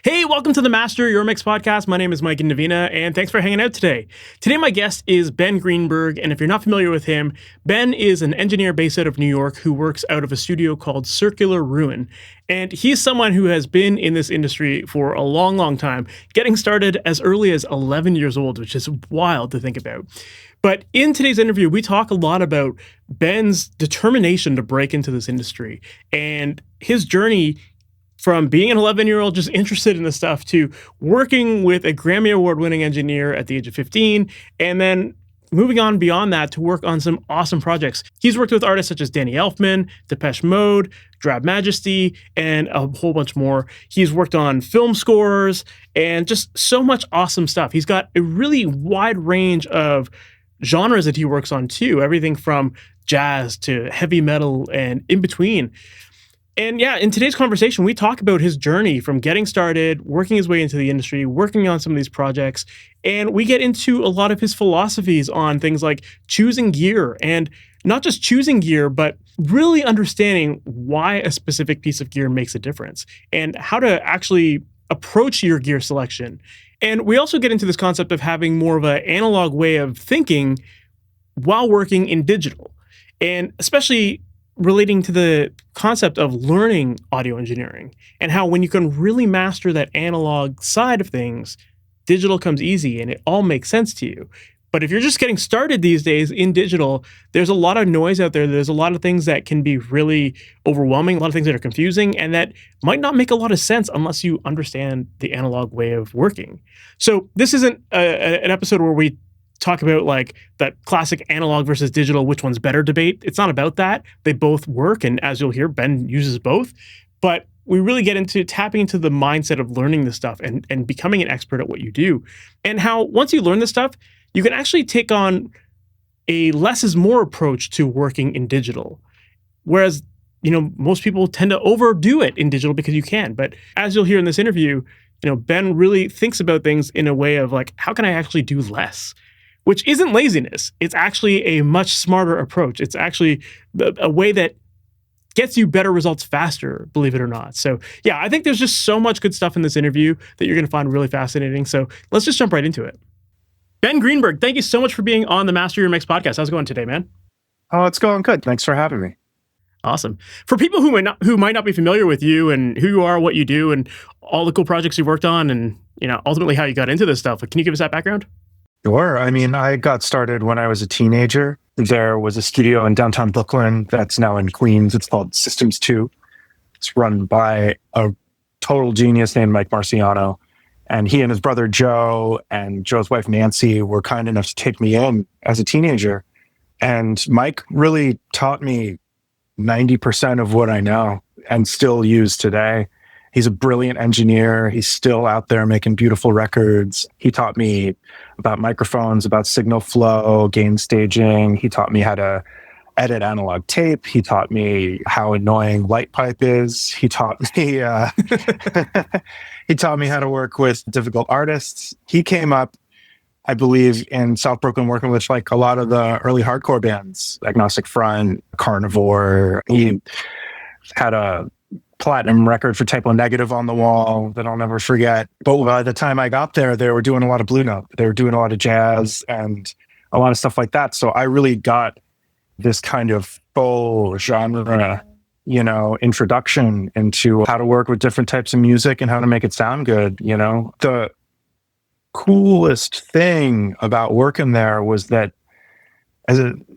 Hey, welcome to the Master Your Mix podcast. My name is Mike Indovina, and thanks for hanging out today. Today, my guest is Ben Greenberg, and if you're not familiar with him, Ben is an engineer based out of New York who works out of a studio called Circular Ruin. And he's someone who has been in this industry for a long, long time, getting started as early as 11 years old, which is wild to think about. But in today's interview, we talk a lot about Ben's determination to break into this industry and his journey from being an 11-year-old just interested in this stuff to working with a Grammy-award winning engineer at the age of 15, and then moving on beyond that to work on some awesome projects. He's worked with artists such as Danny Elfman, Depeche Mode, Drab Majesty, and a whole bunch more. He's worked on film scores and just so much awesome stuff. He's got a really wide range of genres that he works on too, everything from jazz to heavy metal and in between. And yeah, in today's conversation, we talk about his journey from getting started, working his way into the industry, working on some of these projects, and we get into a lot of his philosophies on things like choosing gear, and not just choosing gear, but really understanding why a specific piece of gear makes a difference, and how to actually approach your gear selection. And we also get into this concept of having more of an analog way of thinking while working in digital, and especially relating to the concept of learning audio engineering and how when you can really master that analog side of things, digital comes easy and it all makes sense to you. But if you're just getting started these days in digital, there's a lot of noise out there. There's a lot of things that can be really overwhelming, a lot of things that are confusing, and that might not make a lot of sense unless you understand the analog way of working. So this isn't an episode where we talk about like that classic analog versus digital, which one's better debate. It's not about that. They both work. And as you'll hear, Ben uses both. But we really get into tapping into the mindset of learning this stuff and becoming an expert at what you do. And how once you learn this stuff, you can actually take on a less is more approach to working in digital. Whereas, most people tend to overdo it in digital because you can. But as you'll hear in this interview, Ben really thinks about things in a way of like, how can I actually do less? Which isn't laziness. It's actually a much smarter approach. It's actually a way that gets you better results faster, believe it or not. So yeah, I think there's just so much good stuff in this interview that you're going to find really fascinating. So let's just jump right into it. Ben Greenberg, thank you so much for being on the Master Your Mix podcast. How's it going today, man? Oh, it's going good. Thanks for having me. Awesome. For people who might not be familiar with you and who you are, what you do, and all the cool projects you've worked on, and ultimately how you got into this stuff, can you give us that background? Sure. I got started when I was a teenager. There was a studio in downtown Brooklyn that's now in Queens. It's called Systems 2. It's run by a total genius named Mike Marciano. And he and his brother Joe and Joe's wife Nancy were kind enough to take me in as a teenager. And Mike really taught me 90% of what I know and still use today. He's a brilliant engineer. He's still out there making beautiful records. He taught me about microphones, about signal flow, gain staging. He taught me how to edit analog tape. He taught me how annoying light pipe is. He taught me he taught me how to work with difficult artists. He came up, I believe, in South Brooklyn working with like a lot of the early hardcore bands, Agnostic Front, Carnivore. He had a platinum record for Typo Negative on the wall that I'll never forget. But by the time I got there, they were doing a lot of Blue Note. They were doing a lot of jazz and a lot of stuff like that. So I really got this kind of full genre, introduction into how to work with different types of music and how to make it sound good. The coolest thing about working there was that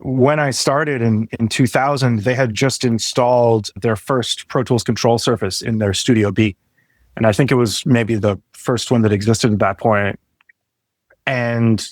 when I started in 2000, they had just installed their first Pro Tools control surface in their Studio B. And I think it was maybe the first one that existed at that point. And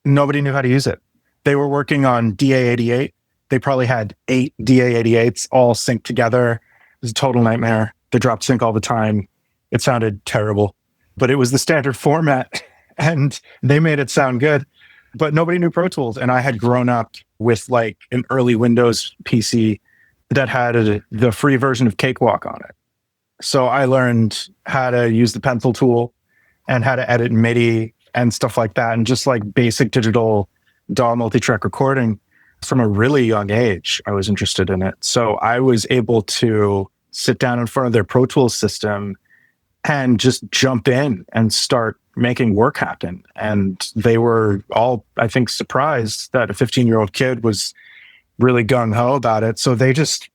nobody knew how to use it. They were working on DA88. They probably had 8 DA88s all synced together. It was a total nightmare. They dropped sync all the time. It sounded terrible, but it was the standard format and they made it sound good. But nobody knew Pro Tools. And I had grown up with like an early Windows PC that had the free version of Cakewalk on it. So I learned how to use the pencil tool and how to edit MIDI and stuff like that. And just like basic digital DAW multi-track recording from a really young age, I was interested in it. So I was able to sit down in front of their Pro Tools system and just jump in and start making work happen. And they were all, I think, surprised that a 15-year-old kid was really gung-ho about it. So they just,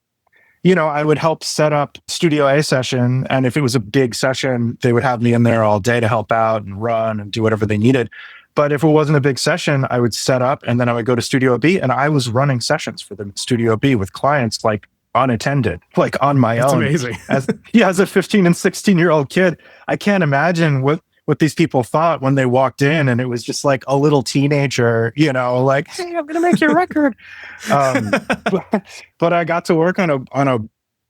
I would help set up Studio A session. And if it was a big session, they would have me in there all day to help out and run and do whatever they needed. But if it wasn't a big session, I would set up and then I would go to Studio B, and I was running sessions for them at Studio B with clients like unattended, like on my That's own. amazing. As a 15 and 16-year-old kid, I can't imagine what these people thought when they walked in, and it was just like a little teenager, like, hey, I'm going to make your record. But I got to work on a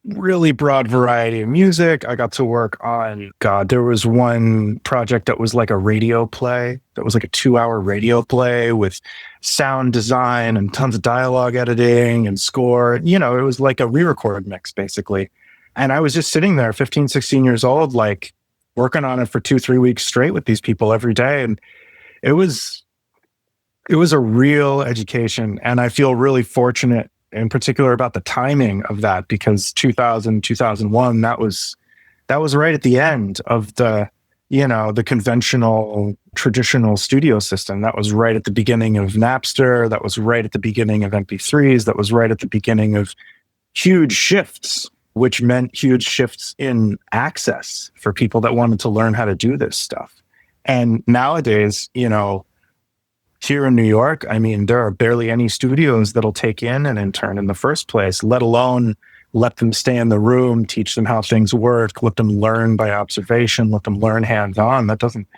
really broad variety of music. I got to work on, there was one project that was like a radio play, that was like a 2-hour radio play with sound design and tons of dialogue editing and score. It was like a re-record mix, basically. And I was just sitting there, 15, 16 years old, like working on it for 2-3 weeks straight with these people every day. And it was a real education. And I feel really fortunate in particular about the timing of that, because 2001, that was right at the end of the conventional traditional studio system. That was right at the beginning of Napster. That was right at the beginning of MP3s. That was right at the beginning of huge shifts, which meant huge shifts in access for people that wanted to learn how to do this stuff. And nowadays, here in New York, I mean, there are barely any studios that'll take in an intern in the first place, let alone let them stay in the room, teach them how things work, let them learn by observation, let them learn hands-on. That doesn't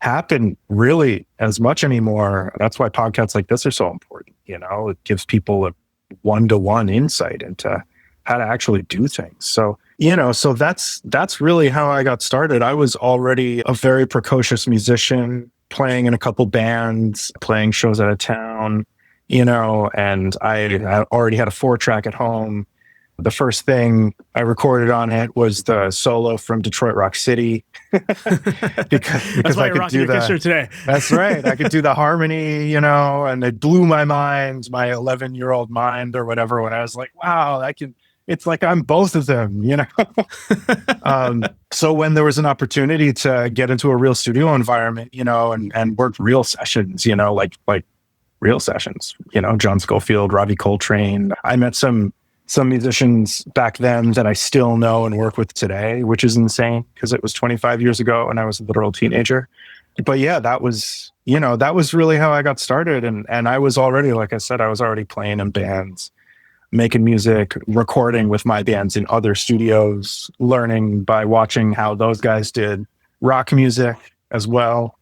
happen really as much anymore. That's why podcasts like this are so important. It gives people a one-to-one insight into how to actually do things. So, so that's really how I got started. I was already a very precocious musician, playing in a couple bands, playing shows out of town, and I already had a 4-track at home. The first thing I recorded on it was the solo from Detroit Rock City. because why I could do that today. That's right. I could do the harmony, and it blew my mind, my 11-year-old mind or whatever, when I was like, wow, it's like I'm both of them, So when there was an opportunity to get into a real studio environment, and work real sessions, like real sessions, John Scofield, Robbie Coltrane. I met some musicians back then that I still know and work with today, which is insane because it was 25 years ago and I was a literal teenager. But yeah, that was really how I got started. And I was already, like I said, I was already playing in bands, making music, recording with my bands in other studios, learning by watching how those guys did rock music as well.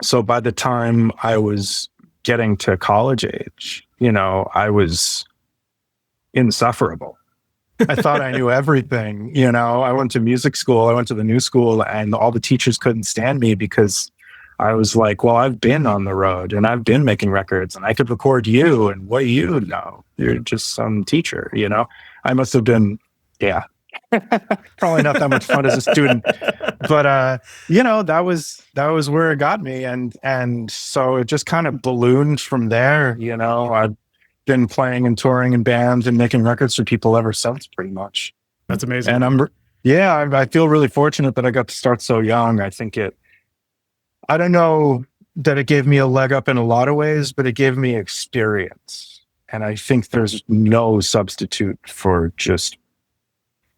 So by the time I was getting to college age, I was insufferable. I thought I knew everything. I went to music school, I went to the new school, and all the teachers couldn't stand me because I was like, well, I've been on the road and I've been making records and I could record you. And what do you know? You're just some teacher, I must have been, probably not that much fun as a student, but, that was where it got me. And so it just kind of ballooned from there. I've been playing and touring in bands and making records for people ever since, pretty much. That's amazing. And I feel really fortunate that I got to start so young. I don't know that it gave me a leg up in a lot of ways, but it gave me experience. And I think there's no substitute for just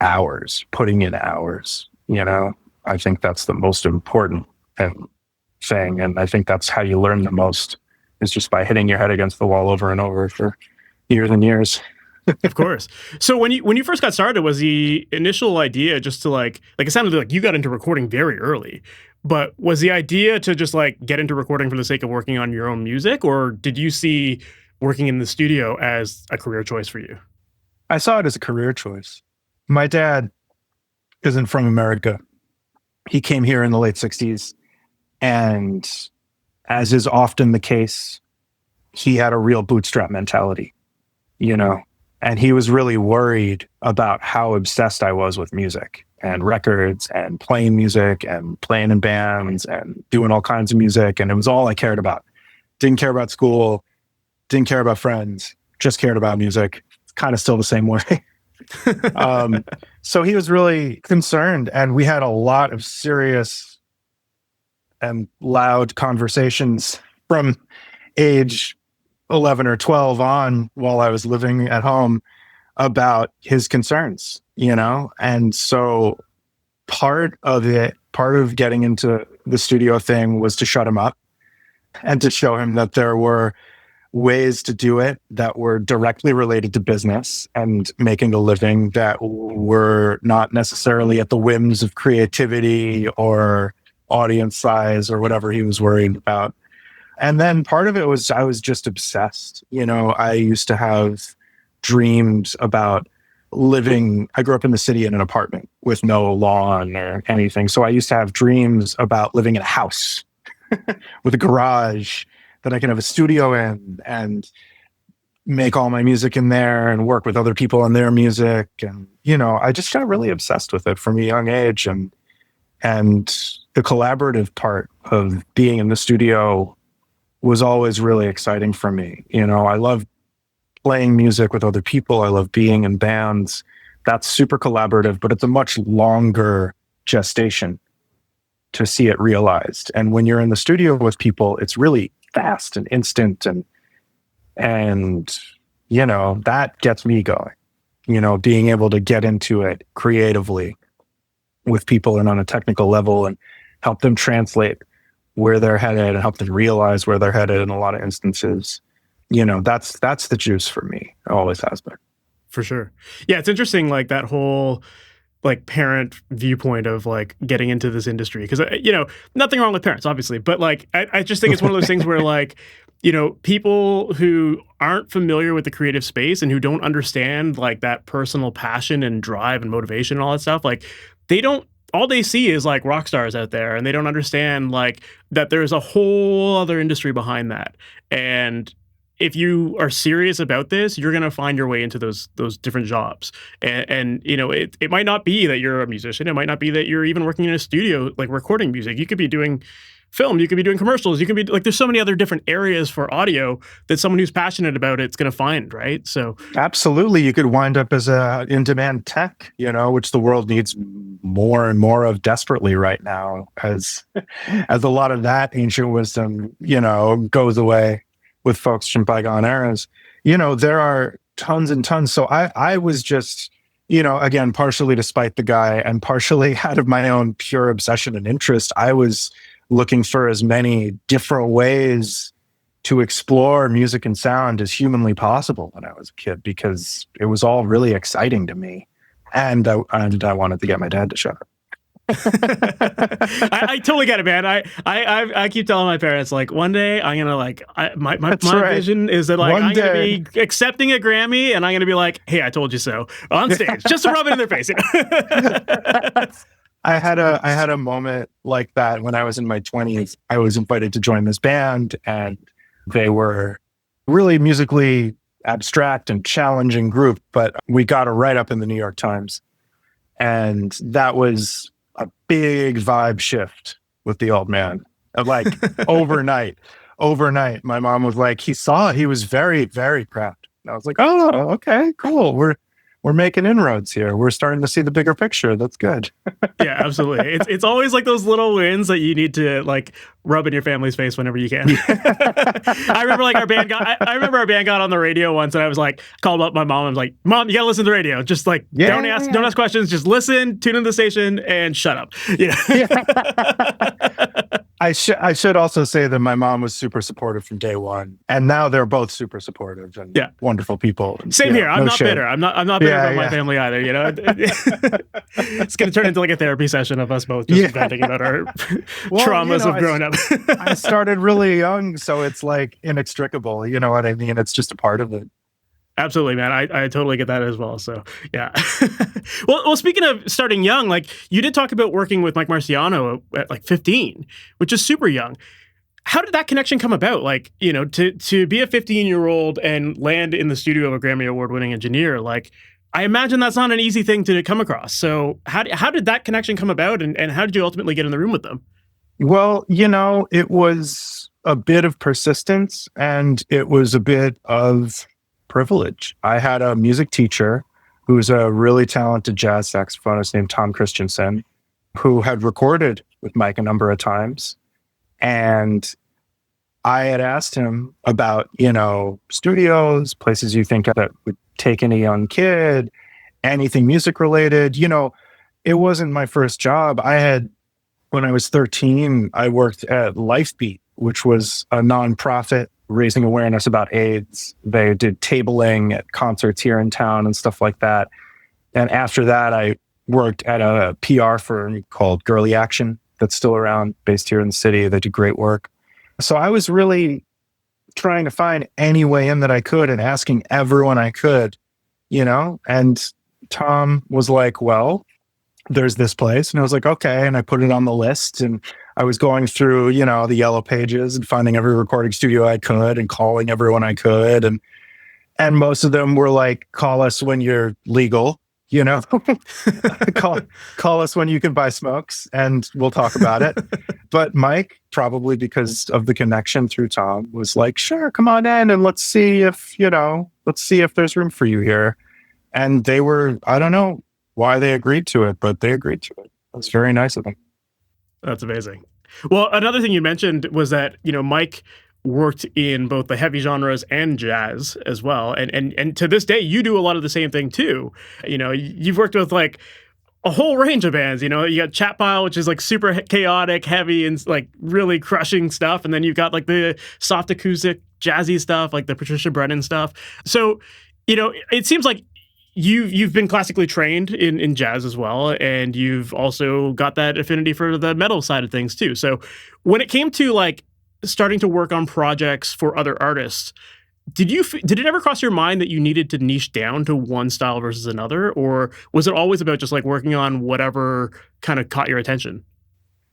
hours, putting in hours, I think that's the most important thing. And I think that's how you learn the most, is just by hitting your head against the wall over and over for years and years. Of course. So when you first got started, was the initial idea just to like it sounded like you got into recording very early, but was the idea to just like get into recording for the sake of working on your own music, or did you see working in the studio as a career choice for you? I saw it as a career choice. My dad isn't from America. He came here in the late 60s, and as is often the case, he had a real bootstrap mentality, and he was really worried about how obsessed I was with music and records and playing music and playing in bands and doing all kinds of music. And it was all I cared about. Didn't care about school, didn't care about friends, just cared about music. It's kind of still the same way. So he was really concerned, and we had a lot of serious and loud conversations from age 11 or 12 on while I was living at home about his concerns, And so part of getting into the studio thing was to shut him up and to show him that there were ways to do it that were directly related to business and making a living that were not necessarily at the whims of creativity or audience size or whatever he was worried about. And then part of it was I was just obsessed. I used to have dreams about living. I grew up in the city in an apartment with no lawn or anything. So I used to have dreams about living in a house with a garage that I can have a studio in and make all my music in there and work with other people on their music. And, I just got really obsessed with it from a young age. And the collaborative part of being in the studio was always really exciting for me. I love playing music with other people. I love being in bands. That's super collaborative, but it's a much longer gestation to see it realized. And when you're in the studio with people, it's really fast and instant, and that gets me going. Being able to get into it creatively with people and on a technical level and help them translate where they're headed and help them realize where they're headed in a lot of instances. That's the juice for me. It always has been. For sure. Yeah, it's interesting, like that whole parent viewpoint of getting into this industry, because nothing wrong with parents obviously, but I just think it's one of those things where people who aren't familiar with the creative space and who don't understand that personal passion and drive and motivation and all that stuff, all they see is rock stars out there, and they don't understand that there's a whole other industry behind that. And if you are serious about this, you're going to find your way into those different jobs. And it might not be that you're a musician. It might not be that you're even working in a studio, recording music. You could be doing film. You could be doing commercials. You can be there's so many other different areas for audio that someone who's passionate about it's going to find, right? So absolutely. You could wind up as a in-demand tech, which the world needs more and more of desperately right now, as a lot of that ancient wisdom, goes away with folks from bygone eras. There are tons and tons. So I was just, again, partially to spite the guy and partially out of my own pure obsession and interest, I was looking for as many different ways to explore music and sound as humanly possible when I was a kid, because it was all really exciting to me. And I wanted to get my dad to shut up. I totally get it, man. I keep telling my parents one day I'm gonna my vision is that I'm gonna be accepting a Grammy and I'm gonna be hey, I told you so on stage, just to rub it in their face. I had a moment like that when I was in my 20s. I was invited to join this band, and they were really musically abstract and challenging group, but we got a write-up in the New York Times, and that was a big vibe shift with the old man. Overnight, my mom was he saw it. He was very, very proud. And I was oh, okay, cool. We're making inroads here. We're starting to see the bigger picture. That's good. Yeah, absolutely. It's always those little wins that you need to rub in your family's face whenever you can. I remember our band got on the radio once, and I was called up my mom. I was Mom, you gotta listen to the radio. Just don't ask questions. Just listen, tune in the station, and shut up. Yeah. I should also say that my mom was super supportive from day one, and now they're both super supportive and wonderful people. And, same here. I'm not bitter. I'm not bitter about my family either. It's going to turn into a therapy session of us both just venting about our traumas of growing up. I started really young, so it's inextricable. You know what I mean? It's just a part of it. Absolutely, man. I totally get that as well. So, yeah. well, speaking of starting young, you did talk about working with Mike Marciano at 15, which is super young. How did that connection come about? To be a 15-year-old and land in the studio of a Grammy Award winning engineer, I imagine that's not an easy thing to come across. So how did that connection come about, and how did you ultimately get in the room with them? Well, it was a bit of persistence, and it was a bit of privilege. I had a music teacher who's a really talented jazz saxophonist named Tom Christensen, who had recorded with Mike a number of times. And I had asked him about, studios, places you think that would take in a young kid, anything music related. It wasn't my first job. When I was 13, I worked at Lifebeat, which was a nonprofit raising awareness about AIDS. They did tabling at concerts here in town and stuff like that. And after that, I worked at a PR firm called Girly Action that's still around, based here in the city. They do great work. So I was really trying to find any way in that I could and asking everyone I could, and Tom was like, well, there's this place. And I was like, okay. And I put it on the list, and I was going through, the yellow pages and finding every recording studio I could and calling everyone I could. And most of them were like, call us when you're legal, call us when you can buy smokes and we'll talk about it. But Mike, probably because of the connection through Tom, was like, sure, come on in and let's see if there's room for you here. And they were, I don't know why they agreed to it, but they agreed to it. It was very nice of them. That's amazing. Well, another thing you mentioned was that, Mike worked in both the heavy genres and jazz as well. And to this day, you do a lot of the same thing too. You've worked with like a whole range of bands. You got Chat Pile, which is like super chaotic, heavy, and like really crushing stuff. And then you've got like the soft acoustic, jazzy stuff, like the Patricia Brennan stuff. So, it seems like you've been classically trained in jazz as well, and you've also got that affinity for the metal side of things too. So when it came to like starting to work on projects for other artists, did it ever cross your mind that you needed to niche down to one style versus another, or was it always about just like working on whatever kind of caught your attention?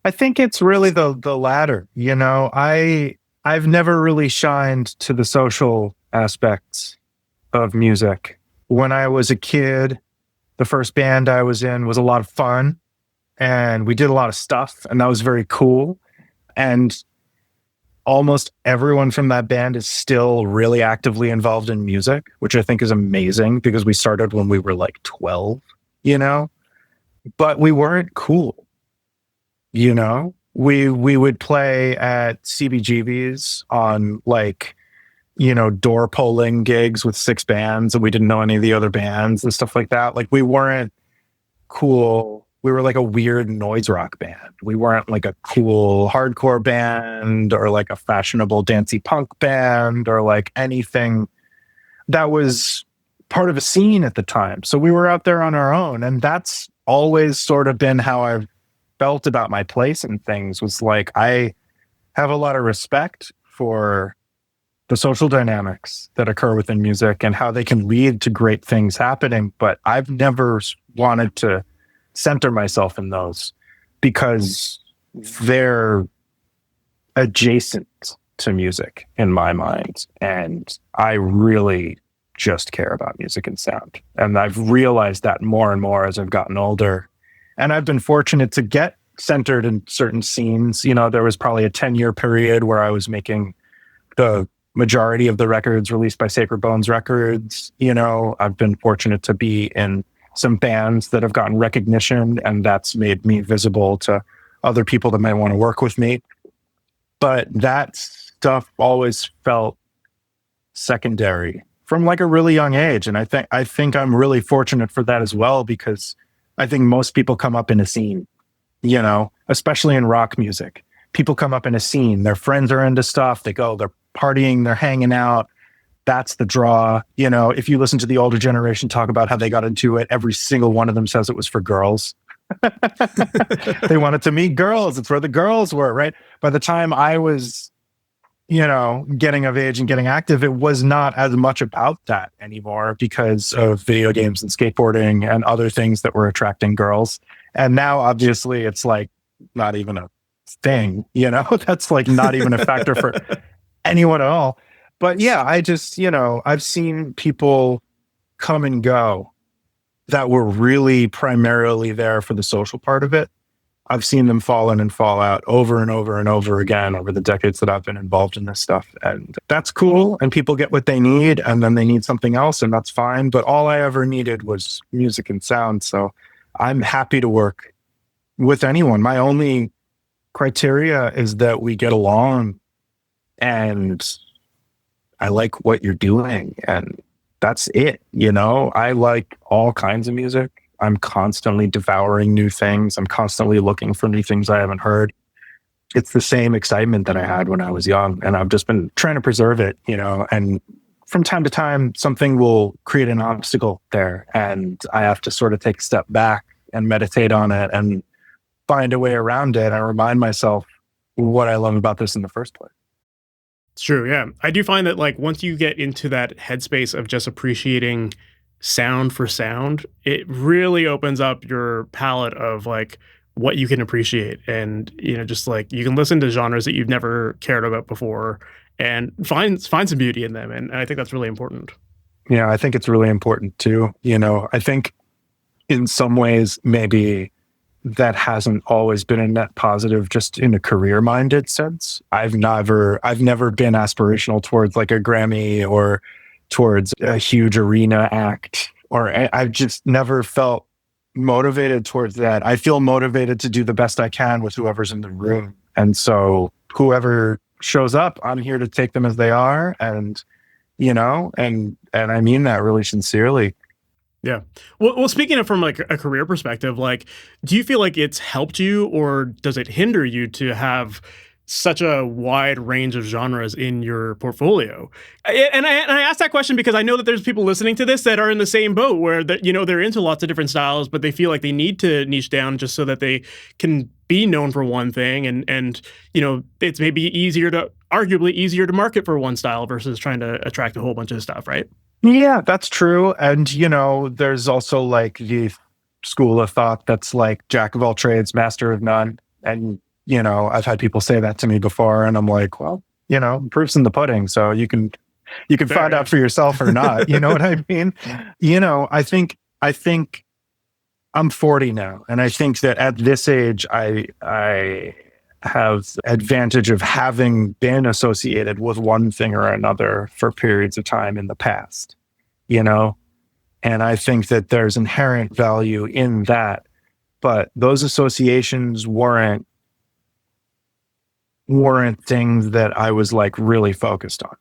I think it's really the latter. I've never really shined to the social aspects of music. When I was a kid, the first band I was in was a lot of fun, and we did a lot of stuff, and that was very cool. And almost everyone from that band is still really actively involved in music, which I think is amazing because we started when we were like 12, but we weren't cool. We would play at CBGBs on like, door polling gigs with 6 bands, and we didn't know any of the other bands and stuff like that. Like, we weren't cool. We were like a weird noise rock band. We weren't like a cool hardcore band or like a fashionable dancey punk band or like anything that was part of a scene at the time. So we were out there on our own, and that's always sort of been how I've felt about my place in things. Was like, I have a lot of respect for the social dynamics that occur within music and how they can lead to great things happening. But I've never wanted to center myself in those because they're adjacent to music in my mind. And I really just care about music and sound. And I've realized that more and more as I've gotten older. And I've been fortunate to get centered in certain scenes. There was probably a 10-year period where I was making the majority of the records released by Sacred Bones Records. I've been fortunate to be in some bands that have gotten recognition, and that's made me visible to other people that might want to work with me. But that stuff always felt secondary from like a really young age. And I think I'm really fortunate for that as well, because I think most people come up in a scene, especially in rock music. People come up in a scene, their friends are into stuff, they're partying, they're hanging out. That's the draw. If you listen to the older generation talk about how they got into it, every single one of them says it was for girls. They wanted to meet girls. It's where the girls were, right? By the time I was, getting of age and getting active, it was not as much about that anymore because of video games and skateboarding and other things that were attracting girls. And now, obviously, it's like not even a thing, that's like not even a factor for anyone at all. But yeah, I just, I've seen people come and go that were really primarily there for the social part of it. I've seen them fall in and fall out over and over and over again over the decades that I've been involved in this stuff. And that's cool. And people get what they need, and then they need something else, and that's fine. But all I ever needed was music and sound. So I'm happy to work with anyone. My only criteria is that we get along and I like what you're doing. And that's it. I like all kinds of music. I'm constantly devouring new things. I'm constantly looking for new things I haven't heard. It's the same excitement that I had when I was young, and I've just been trying to preserve it, and from time to time, something will create an obstacle there, and I have to sort of take a step back and meditate on it and find a way around it and remind myself what I love about this in the first place. It's true, yeah. I do find that like once you get into that headspace of just appreciating sound for sound, it really opens up your palette of like what you can appreciate. And, just like you can listen to genres that you've never cared about before and find some beauty in them. And I think that's really important. Yeah, I think it's really important too. I think in some ways, maybe that hasn't always been a net positive just in a career-minded sense. I've never been aspirational towards like a Grammy or towards a huge arena act, or I've just never felt motivated towards that. I feel motivated to do the best I can with whoever's in the room. And so whoever shows up, I'm here to take them as they are. And, and I mean that really sincerely. Yeah. Well, speaking of from like a career perspective, like, do you feel like it's helped you or does it hinder you to have such a wide range of genres in your portfolio? And I asked that question because I know that there's people listening to this that are in the same boat where that, they're into lots of different styles, but they feel like they need to niche down just so that they can be known for one thing. And it's maybe arguably easier to market for one style versus trying to attract a whole bunch of stuff, right? Yeah, that's true. And, there's also like the school of thought that's like jack of all trades, master of none. And, I've had people say that to me before, and I'm like, well, proof's in the pudding. So you can find out for yourself or not. You know what I mean? I think I'm 40 now. And I think that at this age, I have advantage of having been associated with one thing or another for periods of time in the past, and I think that there's inherent value in that, but those associations weren't things that I was like really focused on.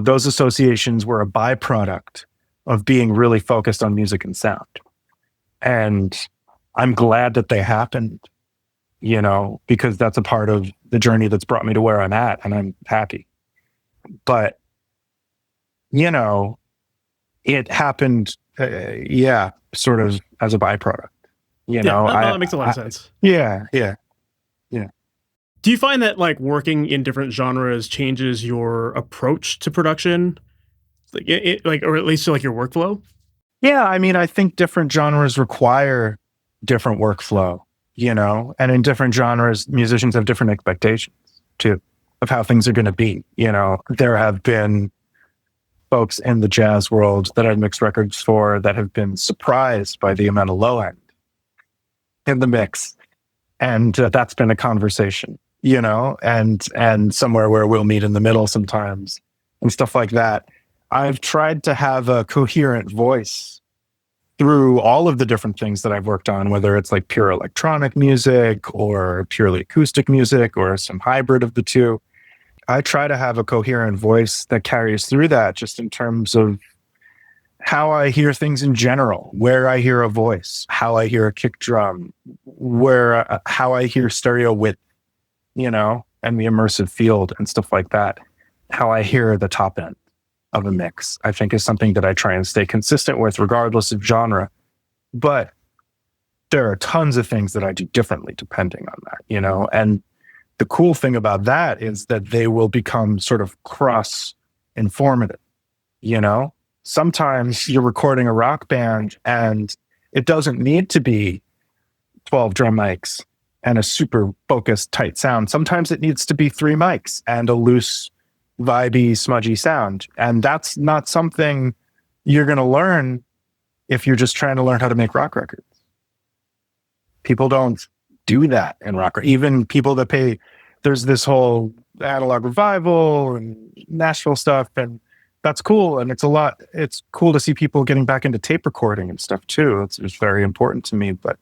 Those associations were a byproduct of being really focused on music and sound. And I'm glad that they happened, because that's a part of the journey that's brought me to where I'm at, and I'm happy. But, it happened, sort of as a byproduct, that makes a lot of sense. Yeah. Do you find that like working in different genres changes your approach to production, or at least to like your workflow? Yeah, I mean, I think different genres require different workflow, and in different genres, musicians have different expectations too of how things are going to be. There have been folks in the jazz world that I've mixed records for that have been surprised by the amount of low end in the mix, and that's been a conversation. And somewhere where we'll meet in the middle sometimes and stuff like that. I've tried to have a coherent voice through all of the different things that I've worked on, whether it's like pure electronic music or purely acoustic music or some hybrid of the two. I try to have a coherent voice that carries through that, just in terms of how I hear things in general, where I hear a voice, how I hear a kick drum, how I hear stereo width, and the immersive field and stuff like that. How I hear the top end of a mix, I think, is something that I try and stay consistent with regardless of genre. But there are tons of things that I do differently depending on that, and the cool thing about that is that they will become sort of cross-informative, Sometimes you're recording a rock band and it doesn't need to be 12 drum mics and a super focused, tight sound. Sometimes it needs to be 3 mics and a loose, vibey, smudgy sound. And that's not something you're going to learn if you're just trying to learn how to make rock records. People don't do that in rock. Even people that pay, there's this whole analog revival and Nashville stuff, and that's cool. And it's cool to see people getting back into tape recording and stuff too. It's very important to me, but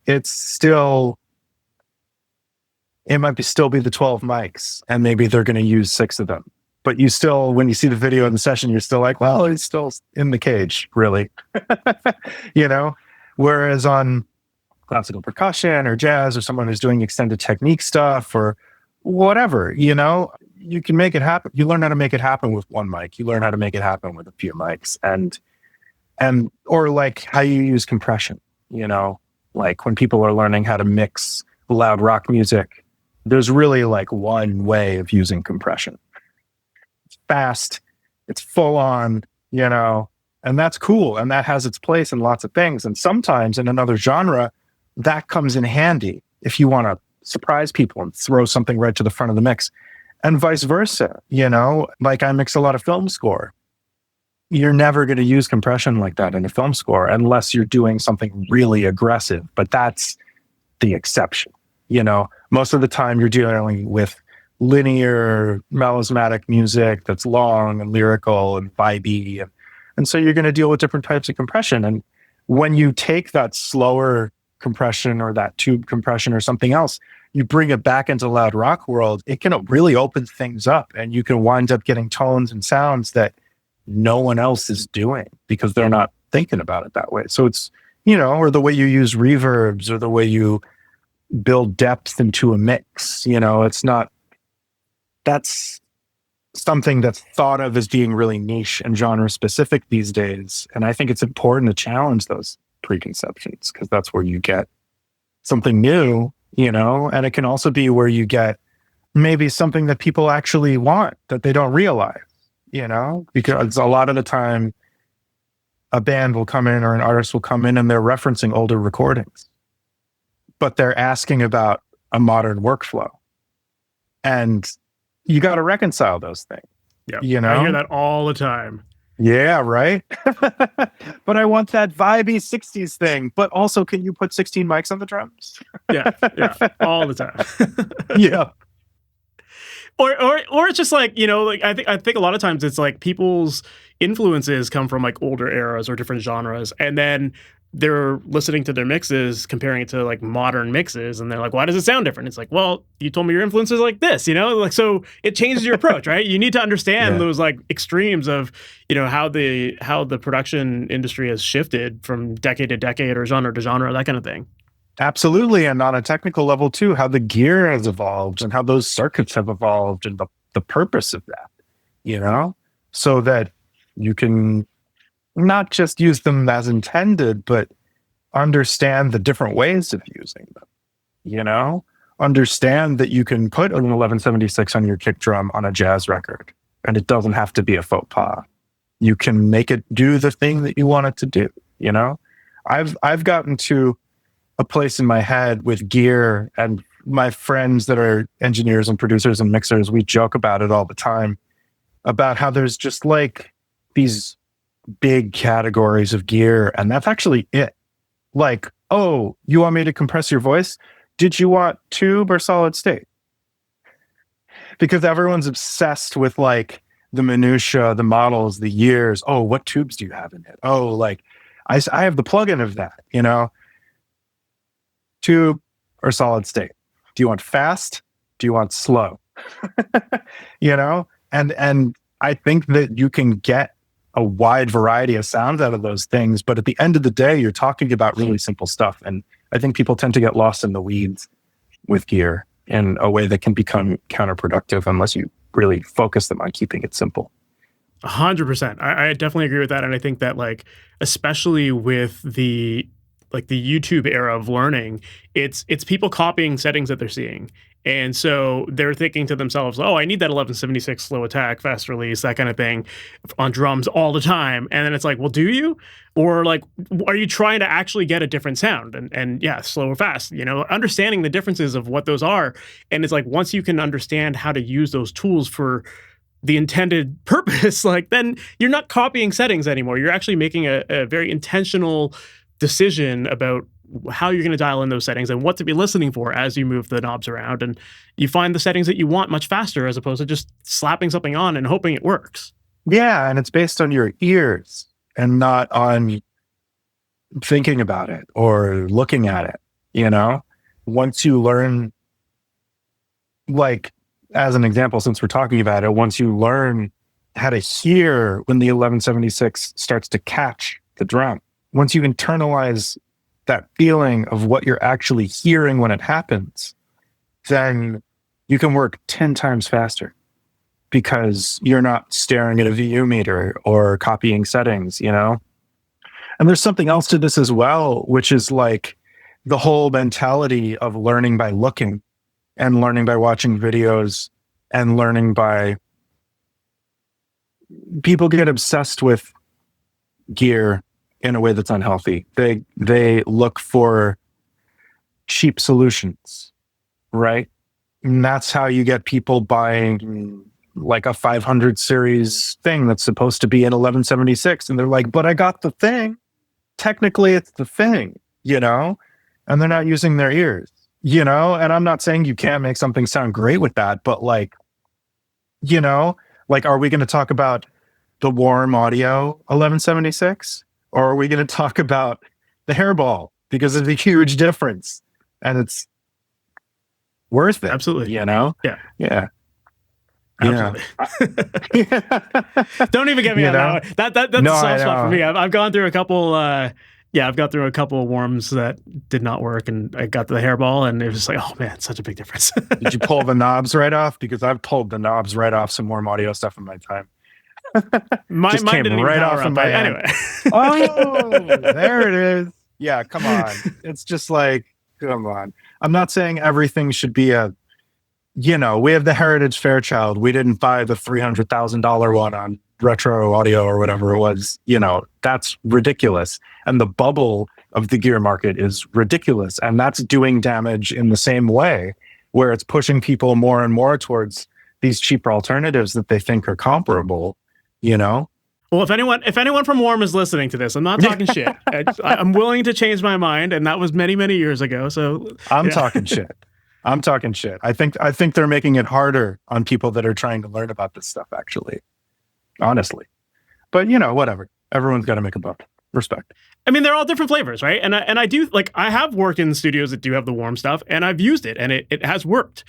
it's still, it might still be the 12 mics, and maybe they're going to use 6 of them. But you still, when you see the video in the session, you're still like, well, he's still in the cage, really. Whereas on classical percussion or jazz or someone who's doing extended technique stuff or whatever, you can make it happen. You learn how to make it happen with one mic. You learn how to make it happen with a few mics, or like how you use compression, like when people are learning how to mix loud rock music, there's really like one way of using compression. It's fast, it's full on, and that's cool. And that has its place in lots of things. And sometimes in another genre, that comes in handy if you want to surprise people and throw something right to the front of the mix, and vice versa. Like I mix a lot of film score. You're never going to use compression like that in a film score unless you're doing something really aggressive, but that's the exception. Most of the time you're dealing with linear melismatic music that's long and lyrical and vibey, and so you're going to deal with different types of compression. And when you take that slower compression or that tube compression or something else, you bring it back into loud rock world, it can really open things up, and you can wind up getting tones and sounds that no one else is doing because they're not thinking about it that way. So it's, or the way you use reverbs or the way you build depth into a mix, it's not, that's something that's thought of as being really niche and genre specific these days. And I think it's important to challenge those preconceptions because that's where you get something new, and it can also be where you get maybe something that people actually want that they don't realize, because a lot of the time a band will come in or an artist will come in and they're referencing older recordings, but they're asking about a modern workflow. And you got to reconcile those things. Yeah, I hear that all the time. Yeah, right? But I want that vibey 60s thing. But also, can you put 16 mics on the drums? Yeah, all the time. Yeah. Or it's just like, I think a lot of times it's like people's influences come from like older eras or different genres, and then they're listening to their mixes, comparing it to like modern mixes, and they're like, why does it sound different? It's like, well, you told me your influence is like this, like, so it changes your approach, right? You need to understand those like extremes of, how the production industry has shifted from decade to decade or genre to genre, that kind of thing. Absolutely. And on a technical level too, how the gear has evolved and how those circuits have evolved and the purpose of that, so that you can not just use them as intended, but understand the different ways of using them, understand that you can put an 1176 on your kick drum on a jazz record and it doesn't have to be a faux pas. You can make it do the thing that you want it to do. I've gotten to a place in my head with gear, and my friends that are engineers and producers and mixers, we joke about it all the time about how there's just like these big categories of gear, and that's actually it. Like, oh, you want me to compress your voice? Did you want tube or solid state? Because everyone's obsessed with like the minutia, the models, the years. Oh, what tubes do you have in it? Oh, like I have the plugin of that, tube or solid state. Do you want fast? Do you want slow? And I think that you can get a wide variety of sounds out of those things, but at the end of the day, you're talking about really simple stuff. And I think people tend to get lost in the weeds with gear in a way that can become counterproductive unless you really focus them on keeping it simple. 100%. I definitely agree with that. And I think that like, especially with the YouTube era of learning, it's people copying settings that they're seeing. And so they're thinking to themselves, oh, I need that 1176 slow attack, fast release, that kind of thing on drums all the time. And then it's like, well, do you? Or like, are you trying to actually get a different sound? And yeah, slow or fast, understanding the differences of what those are. And it's like, once you can understand how to use those tools for the intended purpose, like then you're not copying settings anymore. You're actually making a very intentional decision about how you're going to dial in those settings and what to be listening for as you move the knobs around. And you find the settings that you want much faster as opposed to just slapping something on and hoping it works. Yeah, and it's based on your ears and not on thinking about it or looking at it, you know? Once you learn, like, as an example, since we're talking about it, once you learn how to hear when the 1176 starts to catch the drum, once you internalize that feeling of what you're actually hearing when it happens, then you can work 10 times faster because you're not staring at a VU meter or copying settings, you know? And there's something else to this as well, which is like the whole mentality of learning by looking and learning by watching videos and learning by... People get obsessed with gear in a way that's unhealthy. They look for cheap solutions, right? And that's how you get people buying like a 500 series thing that's supposed to be an 1176. And they're like, but I got the thing. Technically, it's the thing, you know? And they're not using their ears, you know? And I'm not saying you can't make something sound great with that, but like, you know, like, are we going to talk about the Warm Audio 1176? Or are we going to talk about the Hairball? Because there's a huge difference and it's worth it. Absolutely. You know? Yeah. Yeah. Absolutely. Yeah. Don't even get me on that one. That's a soft spot for me. I've gone through a couple, I've gone through a couple of Warms that did not work, and I got the Hairball, and it was just like, oh man, such a big difference. Did you pull the knobs right off? Because I've pulled the knobs right off some Warm Audio stuff in my time. Mine didn't even right off in my anyway. Oh, there it is. Yeah, come on. It's just like, come on. I'm not saying everything should be a, you know, we have the Heritage Fairchild. We didn't buy the $300,000 one on Retro Audio or whatever it was. You know, that's ridiculous. And the bubble of the gear market is ridiculous. And that's doing damage in the same way, where it's pushing people more and more towards these cheaper alternatives that they think are comparable, you know? Well, if anyone from Warm is listening to this, I'm not talking shit. I'm willing to change my mind, and that was many, many years ago. So I'm talking shit. I'm talking shit. I think they're making it harder on people that are trying to learn about this stuff, actually. Honestly. But, you know, whatever. Everyone's got to make a buck. Respect. I mean, they're all different flavors, right? And I do, like, I have worked in studios that do have the Warm stuff, and I've used it, and it has worked.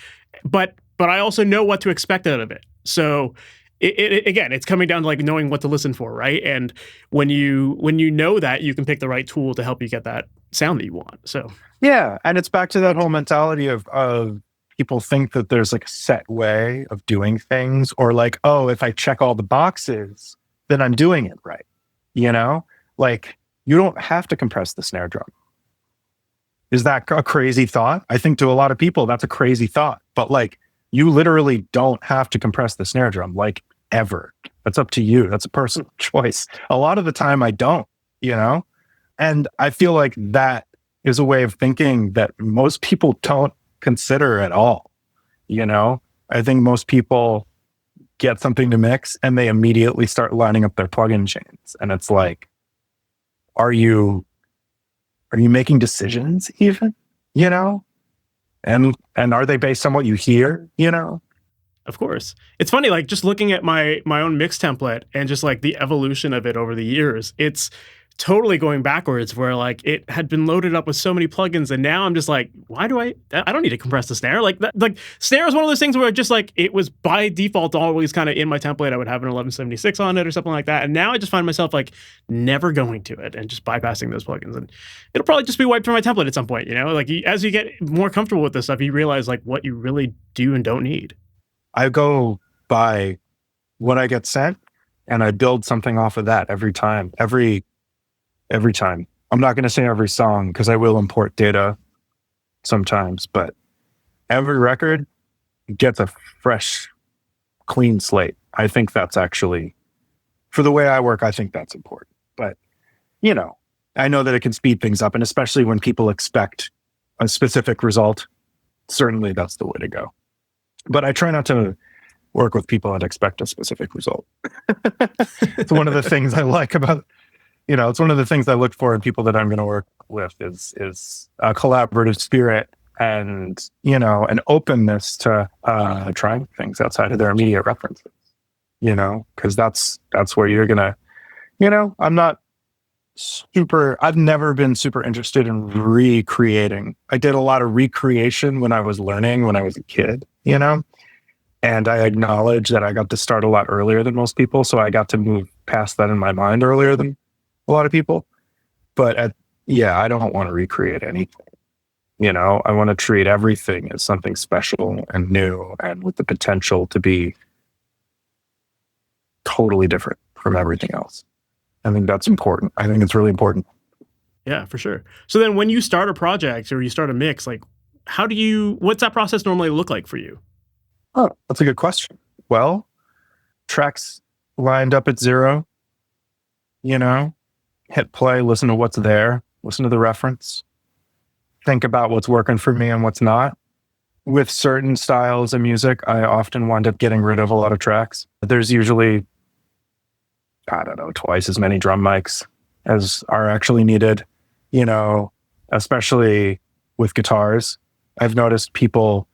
But I also know what to expect out of it. So again, it's coming down to like knowing what to listen for, right? And when you know that, you can pick the right tool to help you get that sound that you want. So yeah, and it's back to that whole mentality of people think that there's like a set way of doing things, or like, oh, if I check all the boxes, then I'm doing it right. You know, like you don't have to compress the snare drum. Is that a crazy thought? I think to a lot of people that's a crazy thought, but like you literally don't have to compress the snare drum, like ever. That's up to you. That's a personal choice. A lot of the time I don't, you know? And I feel like that is a way of thinking that most people don't consider at all. You know, I think most people get something to mix and they immediately start lining up their plugin chains. And it's like, are you making decisions even, you know? And are they based on what you hear, you know? Of course. It's funny, like just looking at my own mix template and just like the evolution of it over the years, it's totally going backwards where like it had been loaded up with so many plugins, and now I'm just like, why do I don't need to compress the snare. Like that, like snare is one of those things where it just like it was by default always kind of in my template. I would have an 1176 on it or something like that. And now I just find myself like never going to it and just bypassing those plugins. And it'll probably just be wiped from my template at some point, you know? Like as you get more comfortable with this stuff, you realize like what you really do and don't need. I go by what I get sent and I build something off of that every time. Every time. I'm not going to say every song because I will import data sometimes, but every record gets a fresh, clean slate. I think that's actually, for the way I work, I think that's important. But, you know, I know that it can speed things up, and especially when people expect a specific result, certainly that's the way to go. But I try not to work with people that expect a specific result. It's one of the things I like about it's one of the things I look for in people that I'm going to work with is a collaborative spirit and, an openness to trying things outside of their immediate references, because that's where you're going to, I've never been super interested in recreating. I did a lot of recreation when I was learning, when I was a kid, and I acknowledge that I got to start a lot earlier than most people. So I got to move past that in my mind earlier than a lot of people. But I don't want to recreate anything. I want to treat everything as something special and new and with the potential to be totally different from everything else. I think that's important. I think it's really important. Yeah, for sure. So then when you start a project or you start a mix, like what's that process normally look like for you? Oh, that's a good question. Well, tracks lined up at 0, hit play, listen to what's there, listen to the reference, think about what's working for me and what's not. With certain styles of music, I often wind up getting rid of a lot of tracks. There's usually, I don't know, twice as many drum mics as are actually needed, especially with guitars. I've noticed people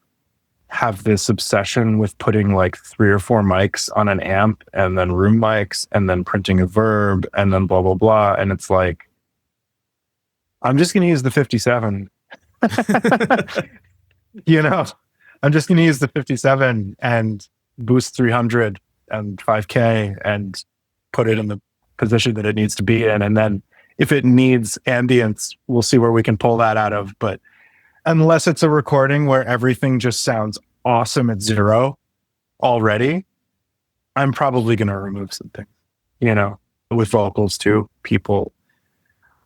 have this obsession with putting like 3 or 4 mics on an amp and then room mics and then printing a verb and then blah, blah, blah. And it's like, I'm just going to use the 57. I'm just going to use the 57 and boost 300 and 5K and put it in the position that it needs to be in. And then if it needs ambience, we'll see where we can pull that out of. But unless it's a recording where everything just sounds awesome at 0 already, I'm probably going to remove something, with vocals too.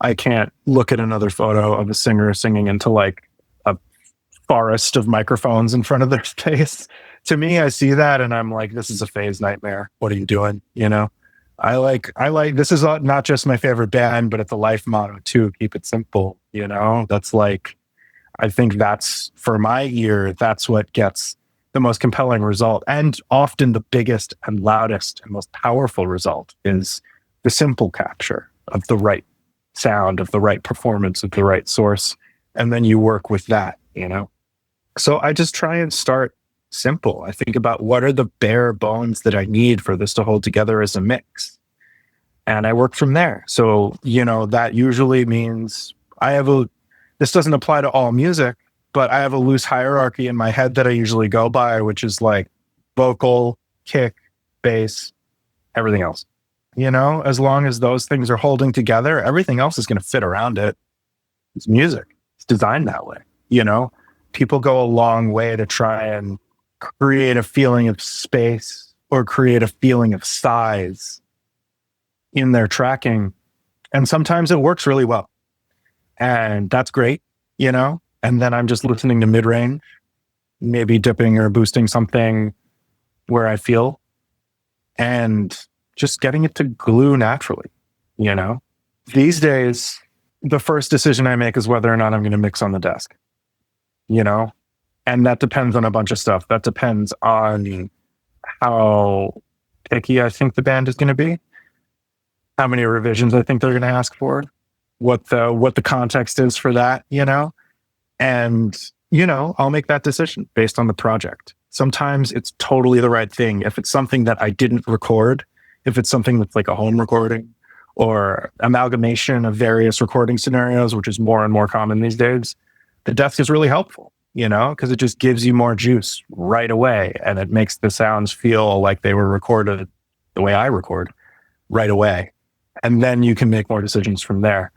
I can't look at another photo of a singer singing into like a forest of microphones in front of their face. To me, I see that and I'm like, this is a phase nightmare. What are you doing? I like, this is not just my favorite band, but it's a life motto too. Keep it simple. That's like, I think that's, for my ear, that's what gets the most compelling result. And often the biggest and loudest and most powerful result is the simple capture of the right sound, of the right performance, of the right source. And then you work with that, So I just try and start simple. I think about what are the bare bones that I need for this to hold together as a mix. And I work from there. So, that usually means this doesn't apply to all music, but I have a loose hierarchy in my head that I usually go by, which is like vocal, kick, bass, everything else. As long as those things are holding together, everything else is going to fit around it. It's music. It's designed that way. People go a long way to try and create a feeling of space or create a feeling of size in their tracking. And sometimes it works really well. And that's great, and then I'm just listening to mid-range, maybe dipping or boosting something where I feel, and just getting it to glue naturally, These days, the first decision I make is whether or not I'm going to mix on the desk, and that depends on a bunch of stuff. That depends on how picky I think the band is going to be, how many revisions I think they're going to ask for, what the context is for that, and, I'll make that decision based on the project. Sometimes it's totally the right thing. If it's something that I didn't record, if it's something that's like a home recording or amalgamation of various recording scenarios, which is more and more common these days, the desk is really helpful, because it just gives you more juice right away. And it makes the sounds feel like they were recorded the way I record right away. And then you can make more decisions from there.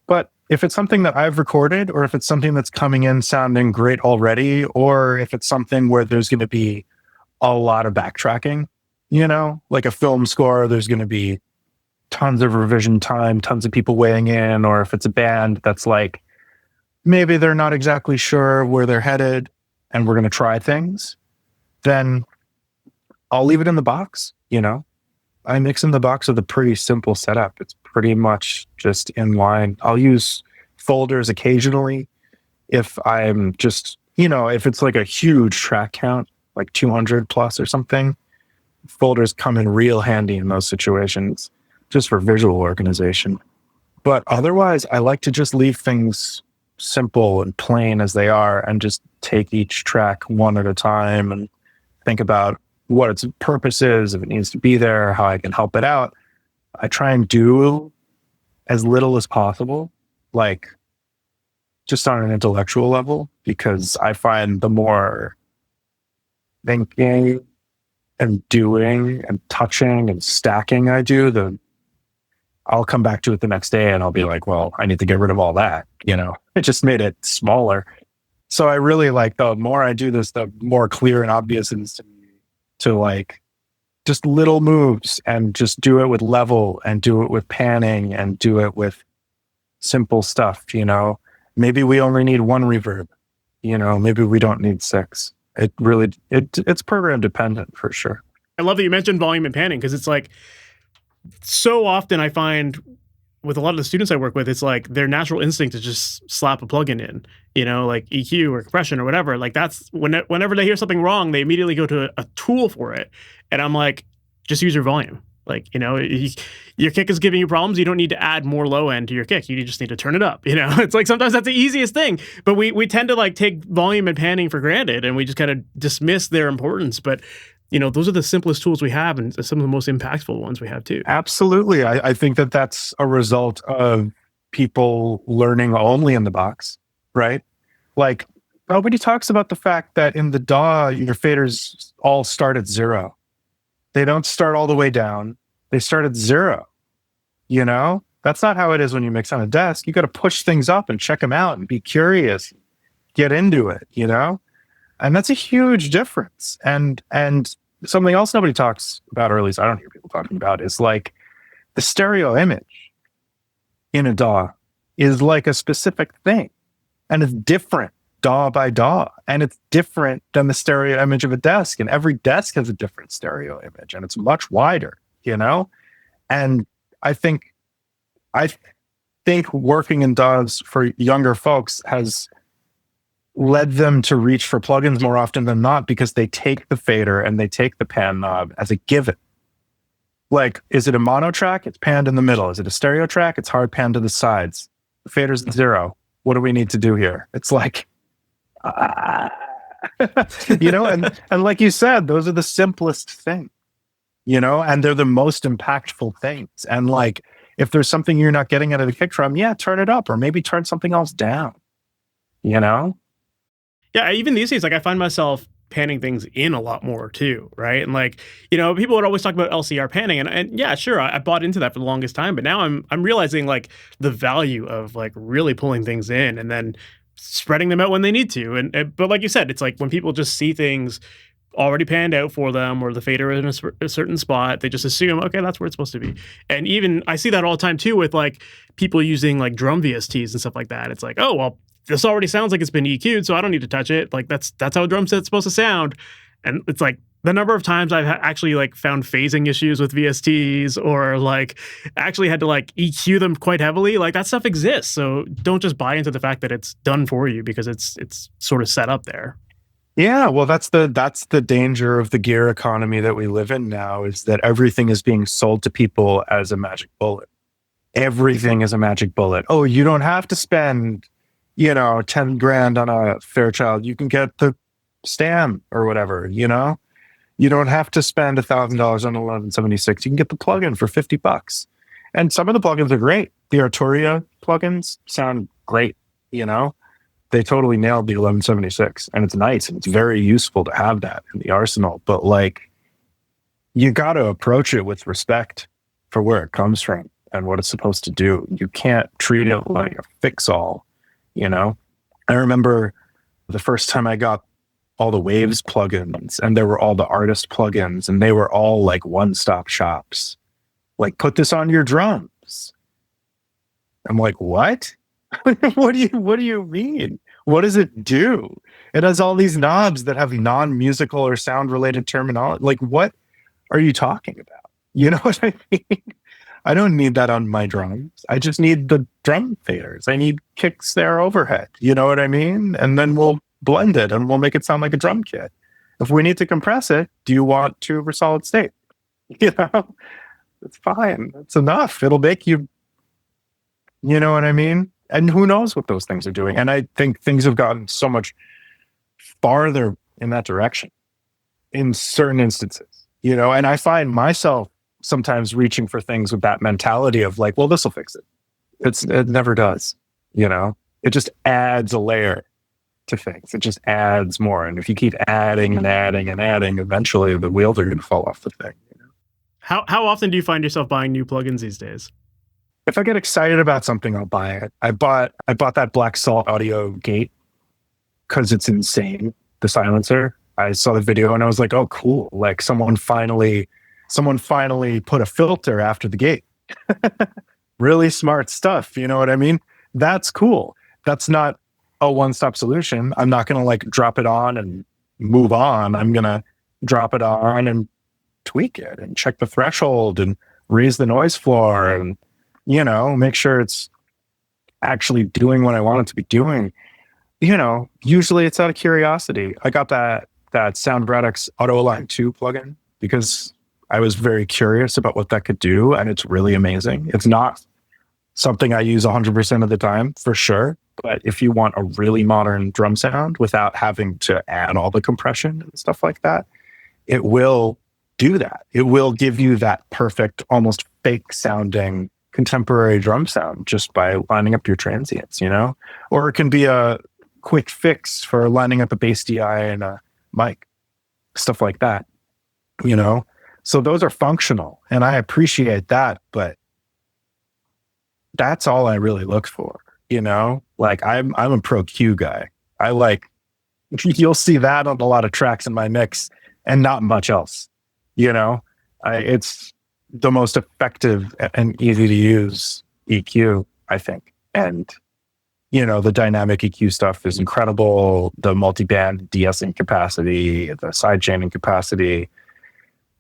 But if it's something that I've recorded, or if it's something that's coming in sounding great already, or if it's something where there's going to be a lot of backtracking, like a film score, there's going to be tons of revision time, tons of people weighing in, or if it's a band that's like, maybe they're not exactly sure where they're headed and we're going to try things, then I'll leave it in the box, I mix in the box with a pretty simple setup. It's pretty much just in line. I'll use folders occasionally if I'm just, if it's like a huge track count, like 200 plus or something. Folders come in real handy in those situations, just for visual organization. But otherwise, I like to just leave things simple and plain as they are and just take each track one at a time and think about what its purpose is, if it needs to be there, how I can help it out. I try and do as little as possible, like just on an intellectual level, because I find the more thinking and doing and touching and stacking I do, I'll come back to it the next day and I'll be like, well, I need to get rid of all that. It just made it smaller. So I really like, the more I do this, the more clear and obvious it is to like just little moves and just do it with level and do it with panning and do it with simple stuff. Maybe we only need one reverb, maybe we don't need 6. It really, it's program dependent for sure. I love that you mentioned volume and panning, because it's like, so often I find with a lot of the students I work with, it's like their natural instinct is just slap a plugin in, like EQ or compression or whatever. Like that's whenever they hear something wrong, they immediately go to a tool for it. And I'm like, just use your volume. Like, your kick is giving you problems. You don't need to add more low end to your kick. You just need to turn it up. It's like sometimes that's the easiest thing, but we tend to like take volume and panning for granted and we just kind of dismiss their importance. But those are the simplest tools we have and some of the most impactful ones we have too. Absolutely. I think that's a result of people learning only in the box, right? Like nobody talks about the fact that in the DAW, your faders all start at 0. They don't start all the way down. They start at 0. That's not how it is when you mix on a desk. You got to push things up and check them out and be curious, get into it, and that's a huge difference. And something else nobody talks about, or at least I don't hear people talking about, is like the stereo image in a DAW is like a specific thing, and it's different DAW by DAW, and it's different than the stereo image of a desk, and every desk has a different stereo image, and it's much wider, and I think working in DAWs for younger folks has led them to reach for plugins more often than not, because they take the fader and they take the pan knob as a given. Like, is it a mono track? It's panned in the middle. Is it a stereo track? It's hard panned to the sides. The fader's at 0. What do we need to do here? It's like, and like you said, those are the simplest things, and they're the most impactful things. And like, if there's something you're not getting out of the kick drum, turn it up, or maybe turn something else down, Yeah, even these days, like I find myself panning things in a lot more too, right? And like, people would always talk about LCR panning, and yeah, sure, I bought into that for the longest time, but now I'm realizing like the value of like really pulling things in and then spreading them out when they need to. And but like you said, it's like when people just see things already panned out for them, or the fader is in a certain spot, they just assume, okay, that's where it's supposed to be. And even I see that all the time too with like people using like drum VSTs and stuff like that. It's like, oh well, this already sounds like it's been EQ'd, so I don't need to touch it. Like that's how a drum set's supposed to sound. And it's like the number of times I've actually like found phasing issues with VSTs, or like actually had to like EQ them quite heavily. Like that stuff exists. So don't just buy into the fact that it's done for you because it's sort of set up there. Yeah, well, that's the danger of the gear economy that we live in now, is that everything is being sold to people as a magic bullet. Everything is a magic bullet. Oh, you don't have to spend 10 grand on a Fairchild. You can get the Stam or whatever, you don't have to spend $1,000 on 1176. You can get the plugin for $50. And some of the plugins are great. The Arturia plugins sound great, They totally nailed the 1176, and it's nice and it's very useful to have that in the arsenal. But like, you got to approach it with respect for where it comes from and what it's supposed to do. You can't treat it like a fix-all. I remember the first time I got all the Waves plugins, and there were all the artist plugins, and they were all like one-stop shops. Like, put this on your drums. I'm like, what? What do you mean? What does it do? It has all these knobs that have non-musical or sound-related terminology. Like, what are you talking about? You know what I mean? I don't need that on my drums. I just need the drum faders. I need kicks there overhead. You know what I mean? And then we'll blend it and we'll make it sound like a drum kit. If we need to compress it, do you want to over solid state? It's fine. It's enough. It'll make you You know what I mean? And who knows what those things are doing? And I think things have gotten so much farther in that direction in certain instances, and I find myself sometimes reaching for things with that mentality of like, well, this will fix it. It never does, it just adds a layer to things. It just adds more. And if you keep adding and adding and adding, eventually the wheels are going to fall off the thing. How often do you find yourself buying new plugins these days? If I get excited about something, I'll buy it. I bought that Black Salt audio gate because it's insane. The silencer. I saw the video and I was like, oh, cool. Like someone finally put a filter after the gate. Really smart stuff. You know what I mean? That's cool. That's not a one-stop solution. I'm not going to like drop it on and move on. I'm going to drop it on and tweak it and check the threshold and raise the noise floor and, make sure it's actually doing what I want it to be doing. Usually it's out of curiosity. I got that SoundRadix Auto Align 2 plugin because I was very curious about what that could do, and it's really amazing. It's not something I use 100% of the time, for sure, but if you want a really modern drum sound without having to add all the compression and stuff like that, it will do that. It will give you that perfect, almost fake sounding contemporary drum sound just by lining up your transients, or it can be a quick fix for lining up a bass DI and a mic, stuff like that, so those are functional and I appreciate that, but that's all I really look for, like I'm a Pro Q guy. You'll see that on a lot of tracks in my mix and not much else, it's the most effective and easy to use EQ, I think. And, the dynamic EQ stuff is incredible. The multi-band de-essing capacity, the sidechaining capacity,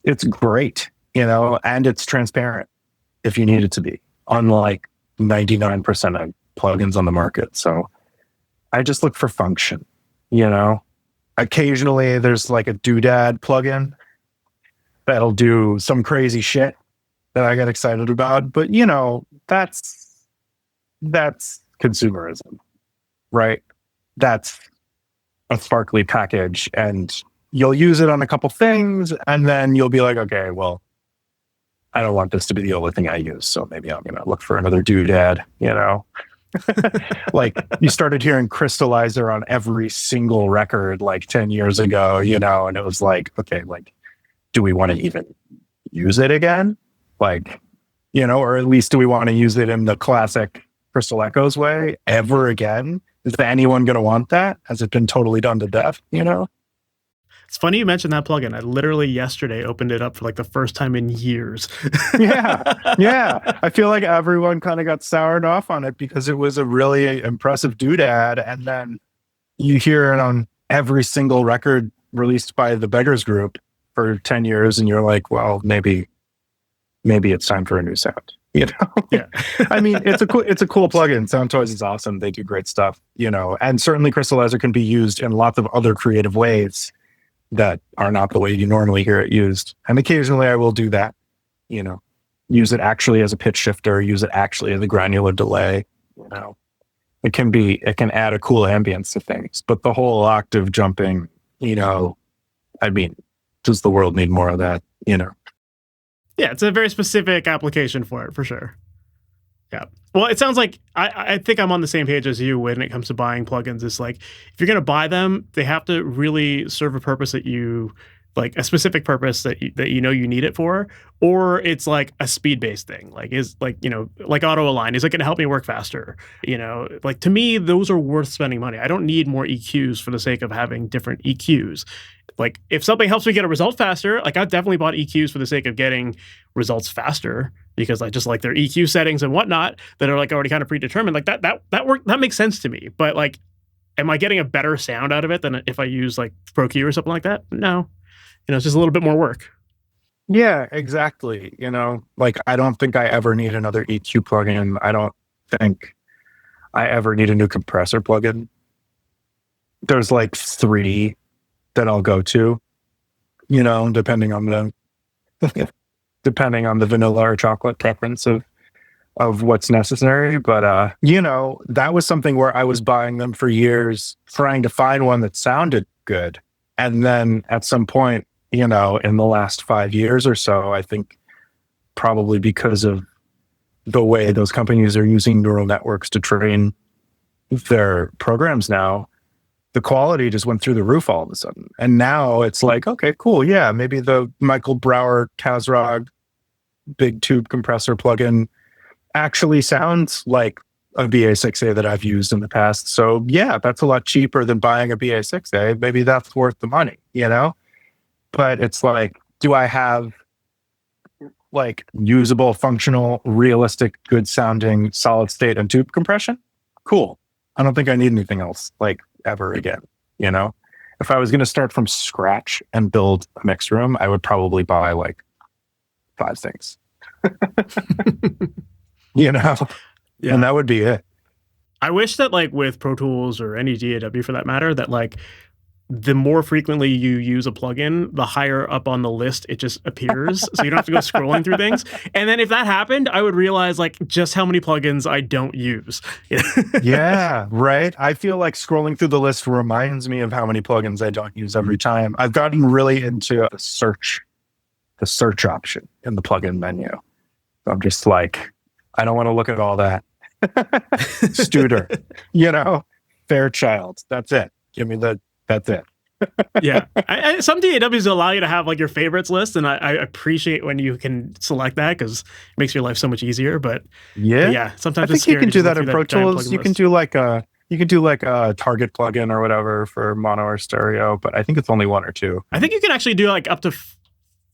it's great, and it's transparent if you need it to be, unlike 99% of plugins on the market. So I just look for function, Occasionally there's like a doodad plugin that'll do some crazy shit that I get excited about, but that's consumerism, right? That's a sparkly package, and you'll use it on a couple things, and then you'll be like, okay, well, I don't want this to be the only thing I use, so maybe I'm gonna look for another doodad, Like you started hearing Crystallizer on every single record like 10 years ago, and it was like, okay, like, do we want to even use it again? Like, or at least do we want to use it in the classic Crystal Echoes way ever again? Is anyone going to want that? Has it been totally done to death? It's funny you mentioned that plugin. I literally yesterday opened it up for like the first time in years. Yeah. I feel like everyone kind of got soured off on it because it was a really impressive doodad. And then you hear it on every single record released by the Beggars Group for 10 years. And you're like, well, maybe it's time for a new sound, Yeah. I mean, it's a cool plugin. Soundtoys is awesome. They do great stuff, and certainly Crystallizer can be used in lots of other creative ways that are not the way you normally hear it used. And occasionally I will do that, use it actually as a pitch shifter, use it actually as a granular delay, It can add a cool ambience to things, but the whole octave jumping, I mean, does the world need more of that, Yeah, it's a very specific application for it, for sure. Yeah. Well, it sounds like I think I'm on the same page as you when it comes to buying plugins. It's like, if you're going to buy them, they have to really serve a purpose that you like, a specific purpose that you need it for, or it's like a speed-based thing. Like, is like, like Auto Align, is it going to help me work faster? Like, to me, those are worth spending money. I don't need more EQs for the sake of having different EQs. Like, if something helps me get a result faster, like I've definitely bought EQs for the sake of getting results faster because I just like their EQ settings and whatnot that are like already kind of predetermined. Like that makes sense to me. But like, am I getting a better sound out of it than if I use like Pro Q or something like that? No. It's just a little bit more work. Yeah, exactly. Like I don't think I ever need another EQ plugin. I don't think I ever need a new compressor plugin. There's like 3 that I'll go to, depending on the vanilla or chocolate preference of of what's necessary. But, that was something where I was buying them for years, trying to find one that sounded good. And then at some point, in the last 5 years or so, I think probably because of the way those companies are using neural networks to train their programs now, the quality just went through the roof all of a sudden. And now it's like, okay, cool. Yeah, maybe the Michael Brauer Kazrog big tube compressor plugin actually sounds like a BA6A that I've used in the past. So yeah, that's a lot cheaper than buying a BA6A. Maybe that's worth the money, But it's like, do I have like usable, functional, realistic, good sounding solid state and tube compression? Cool. I don't think I need anything else like ever again. If I was going to start from scratch and build a mix room, I would probably buy like 5 things, Yeah. And that would be it. I wish that like with Pro Tools or any DAW for that matter, that like the more frequently you use a plugin, the higher up on the list it just appears. So you don't have to go scrolling through things. And then if that happened, I would realize like just how many plugins I don't use. Yeah, right. I feel like scrolling through the list reminds me of how many plugins I don't use every time. I've gotten really into the search option in the plugin menu. I'm just like, I don't want to look at all that. Studer, Fairchild. That's it. Give me that's it. Yeah. Some DAWs allow you to have like your favorites list, and I appreciate when you can select that because it makes your life so much easier. But yeah, sometimes I think you can do that in Pro Tools. You can do like a target plugin or whatever for mono or stereo, but I think it's only 1 or 2. I think you can actually do like up to.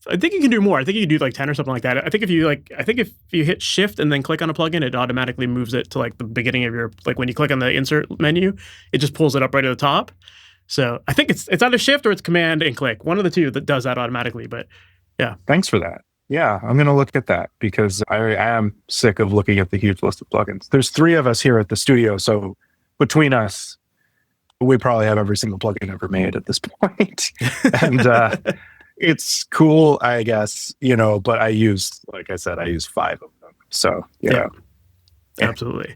I think you can do more. I think you can do like 10 or something like that. I think if you hit shift and then click on a plugin, it automatically moves it to like the beginning of your, like when you click on the insert menu, it just pulls it up right at the top. So I think it's either shift or it's command and click. One of the two that does that automatically. But yeah. Thanks for that. Yeah, I'm going to look at that because I am sick of looking at the huge list of plugins. There's 3 of us here at the studio. So between us, we probably have every single plugin ever made at this point. And, it's cool, I guess, but I use 5 of them. So, yeah. Absolutely.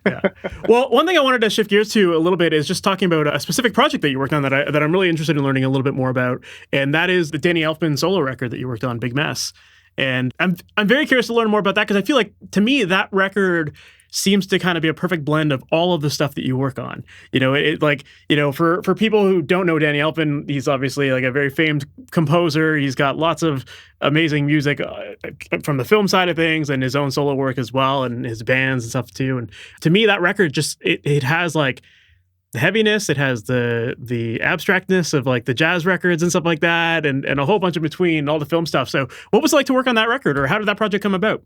Yeah. Well, one thing I wanted to shift gears to a little bit is just talking about a specific project that you worked on that I'm really interested in learning a little bit more about. And that is the Danny Elfman solo record that you worked on, Big Mess. And I'm very curious to learn more about that because I feel like, to me, that record seems to kind of be a perfect blend of all of the stuff that you work on. For people who don't know Danny Elfman, he's obviously like a very famed composer. He's got lots of amazing music from the film side of things and his own solo work as well, and his bands and stuff too. And to me, that record just it has like the heaviness, it has the abstractness of like the jazz records and stuff like that, and a whole bunch in between, all the film stuff. So what was it like to work on that record, or how did that project come about?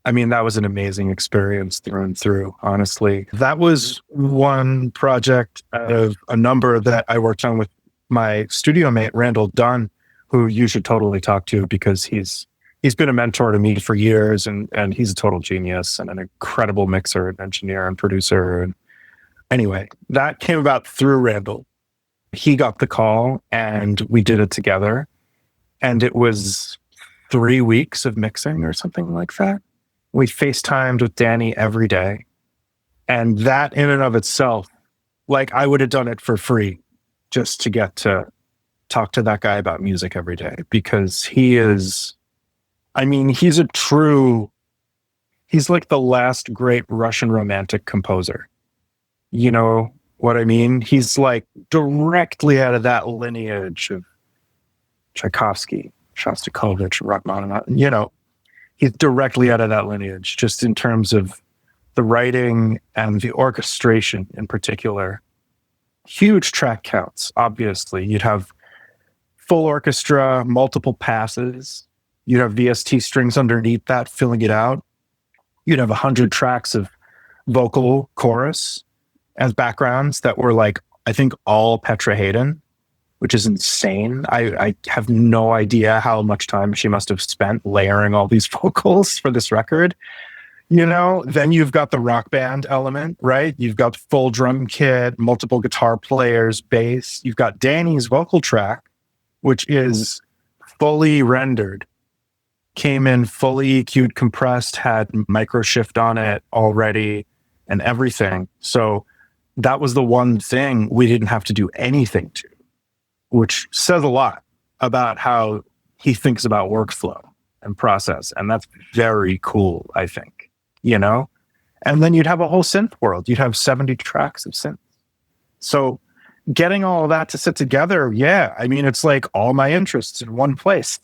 I mean, that was an amazing experience through and through, honestly. That was one project out of a number that I worked on with my studio mate, Randall Dunn, who you should totally talk to because he's been a mentor to me for years, and he's a total genius and an incredible mixer and engineer and producer. And anyway, that came about through Randall. He got the call and we did it together. And it was 3 weeks of mixing or something like that. We FaceTimed with Danny every day. And that in and of itself, like I would have done it for free just to get to talk to that guy about music every day because he's like the last great Russian romantic composer. You know what I mean? He's like directly out of that lineage of Tchaikovsky, Shostakovich, Rachmaninoff, he's directly out of that lineage, just in terms of the writing and the orchestration in particular. Huge track counts, obviously. You'd have full orchestra, multiple passes. You'd have VST strings underneath that, filling it out. You'd have 100 tracks of vocal chorus as backgrounds that were like, I think all Petra Haden, which is insane. I have no idea how much time she must have spent layering all these vocals for this record. Then you've got the rock band element, right? You've got full drum kit, multiple guitar players, bass. You've got Danny's vocal track, which is fully rendered came in fully EQ'd, compressed, had micro shift on it already and everything. So that was the one thing we didn't have to do anything to, which says a lot about how he thinks about workflow and process. And that's very cool, I think, you know? And then you'd have a whole synth world. You'd have 70 tracks of synth. So getting all of that to sit together, yeah, I mean, it's like all my interests in one place.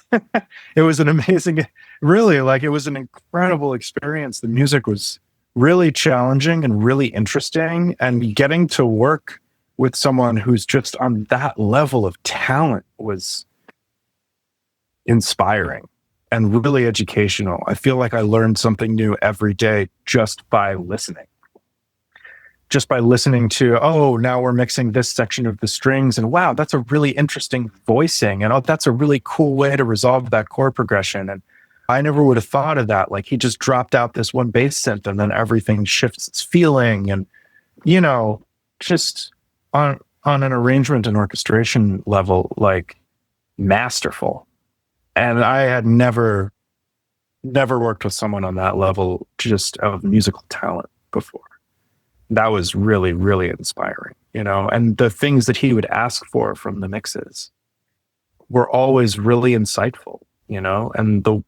It was an amazing, really, like it was an incredible experience. The music was really challenging and really interesting. And getting to work with someone who's just on that level of talent was inspiring and really educational. I feel like I learned something new every day just by listening. Just by listening to, oh, now we're mixing this section of the strings, and wow, that's a really interesting voicing, and oh, that's a really cool way to resolve that chord progression. And I never would have thought of that. Like he just dropped out this one bass synth, and then everything shifts its feeling, and you know, just on an arrangement and orchestration level, like masterful. And I had never worked with someone on that level just of musical talent before. That was really, really inspiring, you know, and the things that he would ask for from the mixes were always really insightful, you know, and the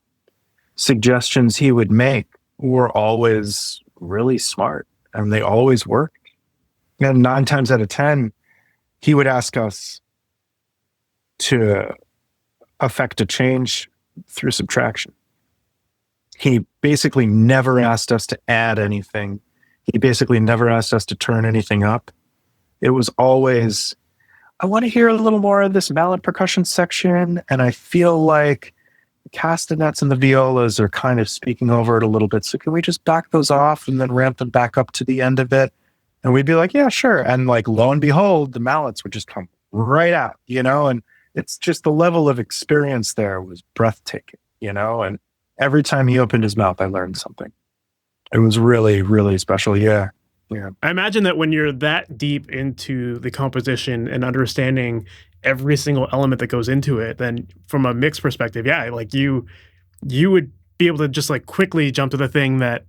suggestions he would make were always really smart and they always worked. And 9 times out of 10, he would ask us to affect a change through subtraction. He basically never asked us to add anything. He basically never asked us to turn anything up. It was always, I want to hear a little more of this mallet percussion section, and I feel like the castanets and the violas are kind of speaking over it a little bit. So can we just back those off and then ramp them back up to the end of it? And we'd be like, yeah, sure. And like, lo and behold, the mallets would just come right out, you know? And it's just the level of experience there was breathtaking, you know? And every time he opened his mouth, I learned something. It was really, really special. Yeah. Yeah. I imagine that when you're that deep into the composition and understanding every single element that goes into it, then from a mix perspective, yeah, like you would be able to just like quickly jump to the thing that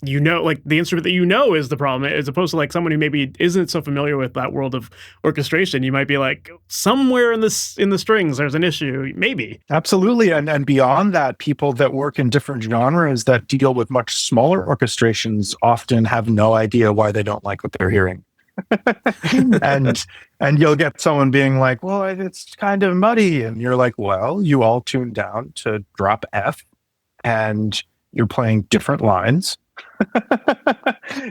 you know, like the instrument that you know is the problem, as opposed to like someone who maybe isn't so familiar with that world of orchestration. You might be like, somewhere in the strings there's an issue, maybe. Absolutely. And beyond that, people that work in different genres that deal with much smaller orchestrations often have no idea why they don't like what they're hearing. and you'll get someone being like, well, it's kind of muddy, and you're like, well, you all tuned down to drop F and you're playing different lines.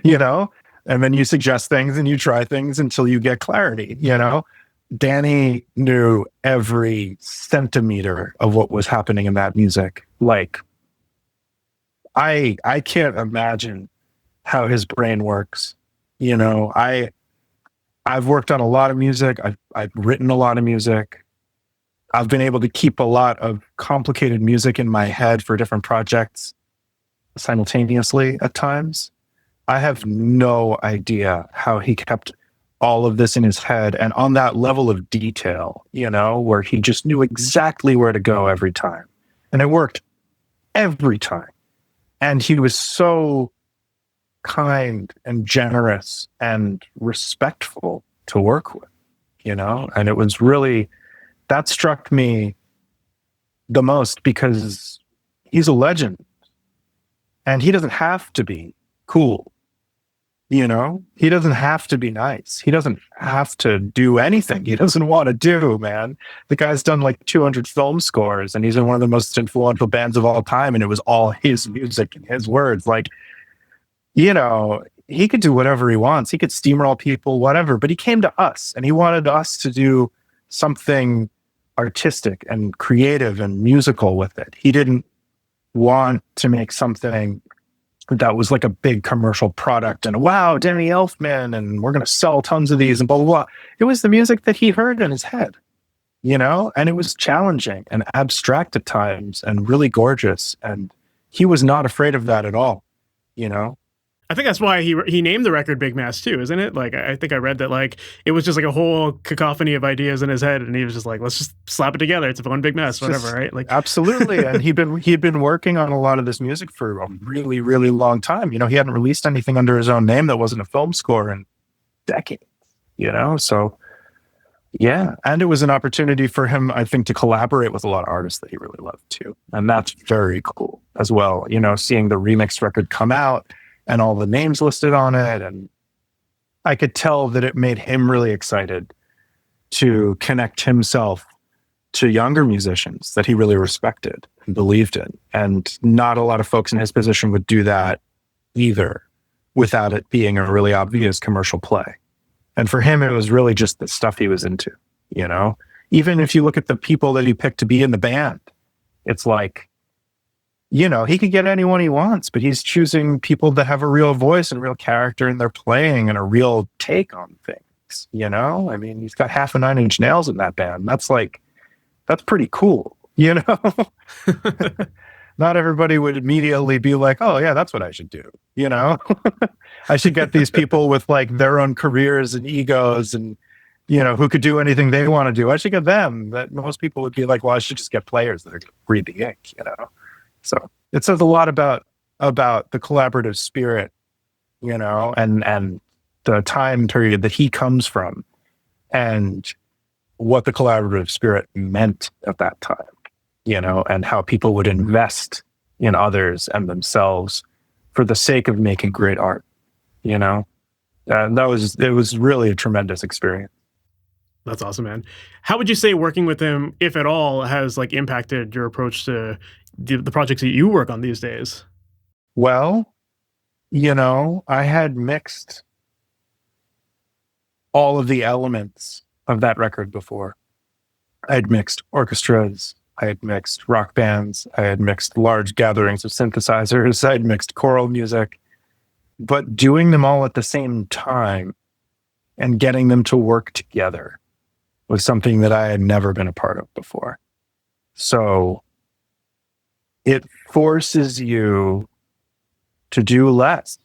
You know, and then you suggest things and you try things until you get clarity, you know. Danny knew every centimeter of what was happening in that music. Like, I can't imagine how his brain works. You know, I've worked on a lot of music. I've written a lot of music. I've been able to keep a lot of complicated music in my head for different projects simultaneously at times. I have no idea how he kept all of this in his head and on that level of detail, you know, where he just knew exactly where to go every time. And it worked every time. And he was so kind and generous and respectful to work with, you know. And it was really, that struck me the most because he's a legend. And he doesn't have to be cool, you know? He doesn't have to be nice. He doesn't have to do anything he doesn't want to do, man. The guy's done like 200 film scores, and he's in one of the most influential bands of all time, and it was all his music and his words. Like, you know, he could do whatever he wants. He could steamroll people, whatever, but he came to us, and he wanted us to do something artistic and creative and musical with it. He didn't want to make something that was like a big commercial product and wow, Danny Elfman, and we're going to sell tons of these and blah, blah, blah. It was the music that he heard in his head, you know, and it was challenging and abstract at times and really gorgeous. And he was not afraid of that at all, you know? I think that's why he named the record Big Mess too, isn't it? Like, I think I read that, like, it was just like a whole cacophony of ideas in his head, and he was just like, let's just slap it together. It's one big mess, whatever, right? Like, absolutely. And he'd been working on a lot of this music for a really, really long time. You know, he hadn't released anything under his own name that wasn't a film score in decades, you know? So yeah. And it was an opportunity for him, I think, to collaborate with a lot of artists that he really loved too. And that's very cool as well. You know, seeing the remix record come out and all the names listed on it. And I could tell that it made him really excited to connect himself to younger musicians that he really respected and believed in. And not a lot of folks in his position would do that either without it being a really obvious commercial play. And for him, it was really just the stuff he was into, you know? Even if you look at the people that he picked to be in the band, it's like, you know, he could get anyone he wants, but he's choosing people that have a real voice and real character in their playing and a real take on things, you know? I mean, he's got half a Nine Inch Nails in that band. That's pretty cool, you know? Not everybody would immediately be like, oh yeah, that's what I should do, you know? I should get these people with like their own careers and egos and, you know, who could do anything they want to do. I should get them. That most people would be like, well, I should just get players that are going to breathe the ink, you know? So it says a lot about the collaborative spirit, you know, and the time period that he comes from and what the collaborative spirit meant at that time, you know, and how people would invest in others and themselves for the sake of making great art, you know. And it was really a tremendous experience. That's awesome, man. How would you say working with him, if at all, has like impacted your approach to the projects that you work on these days? Well, you know, I had mixed all of the elements of that record before. I had mixed orchestras, I had mixed rock bands, I had mixed large gatherings of synthesizers, I had mixed choral music, but doing them all at the same time and getting them to work together was something that I had never been a part of before. So it forces you to do less,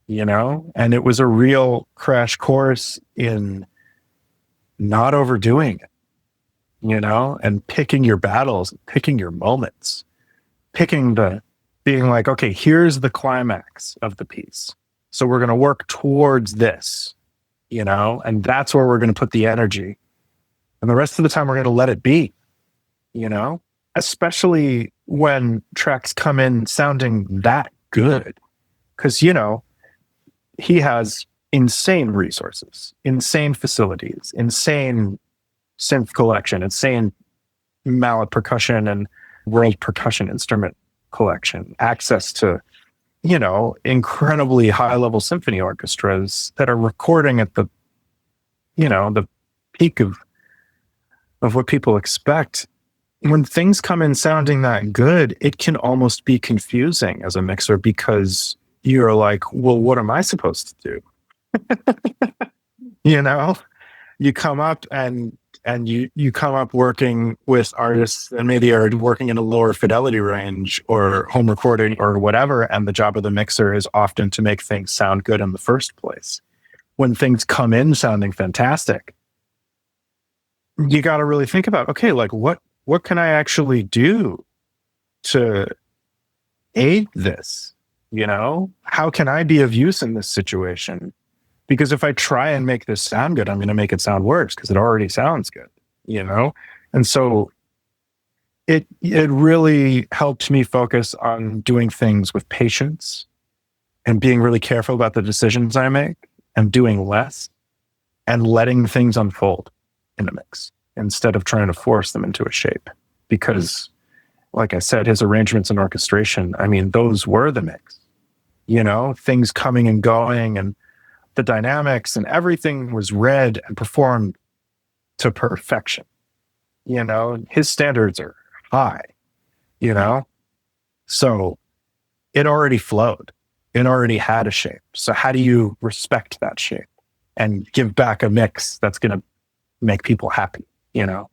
you know? And it was a real crash course in not overdoing it, you know, and picking your battles, picking your moments, being like, okay, here's the climax of the piece. So we're going to work towards this, you know, and that's where we're going to put the energy. And the rest of the time we're going to let it be, you know, especially when tracks come in sounding that good. Because, you know, he has insane resources, insane facilities, insane synth collection, insane mallet percussion and world percussion instrument collection, access to, you know, incredibly high level symphony orchestras that are recording at the, you know, the peak of what people expect. When things come in sounding that good, it can almost be confusing as a mixer because you're like, well, what am I supposed to do? You know, you come up and you come up working with artists that maybe are working in a lower fidelity range or home recording or whatever, and the job of the mixer is often to make things sound good in the first place. When things come in sounding fantastic, you got to really think about, okay, like what can I actually do to aid this? You know, how can I be of use in this situation? Because if I try and make this sound good, I'm going to make it sound worse because it already sounds good, you know? And so it really helped me focus on doing things with patience and being really careful about the decisions I make and doing less and letting things unfold in a mix instead of trying to force them into a shape. Because, like I said, his arrangements and orchestration, I mean, those were the mix, you know, things coming and going and the dynamics and everything was read and performed to perfection. You know, his standards are high, you know, so it already flowed. It already had a shape. So how do you respect that shape and give back a mix that's going to make people happy, you know?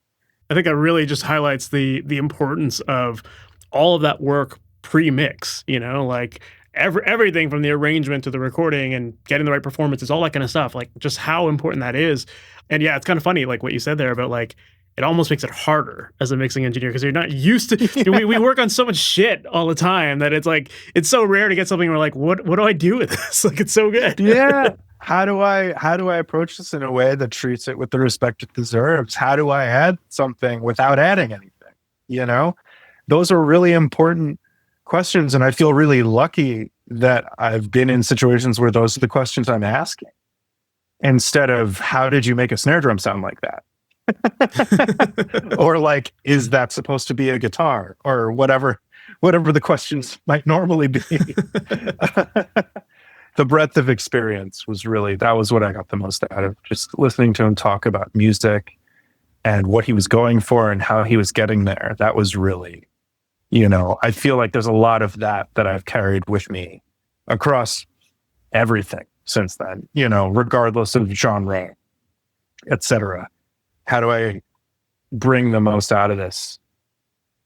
I think that really just highlights the importance of all of that work pre-mix, you know, like everything from the arrangement to the recording and getting the right performances, all that kind of stuff, like just how important that is. And yeah, it's kind of funny, like what you said there about like, it almost makes it harder as a mixing engineer because you're not used to, we work on so much shit all the time that it's like, it's so rare to get something where like, what do I do with this? Like, it's so good. Yeah. How do I approach this in a way that treats it with the respect it deserves? How do I add something without adding anything? You know, those are really important questions. And I feel really lucky that I've been in situations where those are the questions I'm asking instead of how did you make a snare drum sound like that? Or like, is that supposed to be a guitar or whatever the questions might normally be. The breadth of experience that was what I got the most out of, just listening to him talk about music and what he was going for and how he was getting there. That was really, I feel like there's a lot of that I've carried with me across everything since then, regardless of genre, etc. How do I bring the most out of this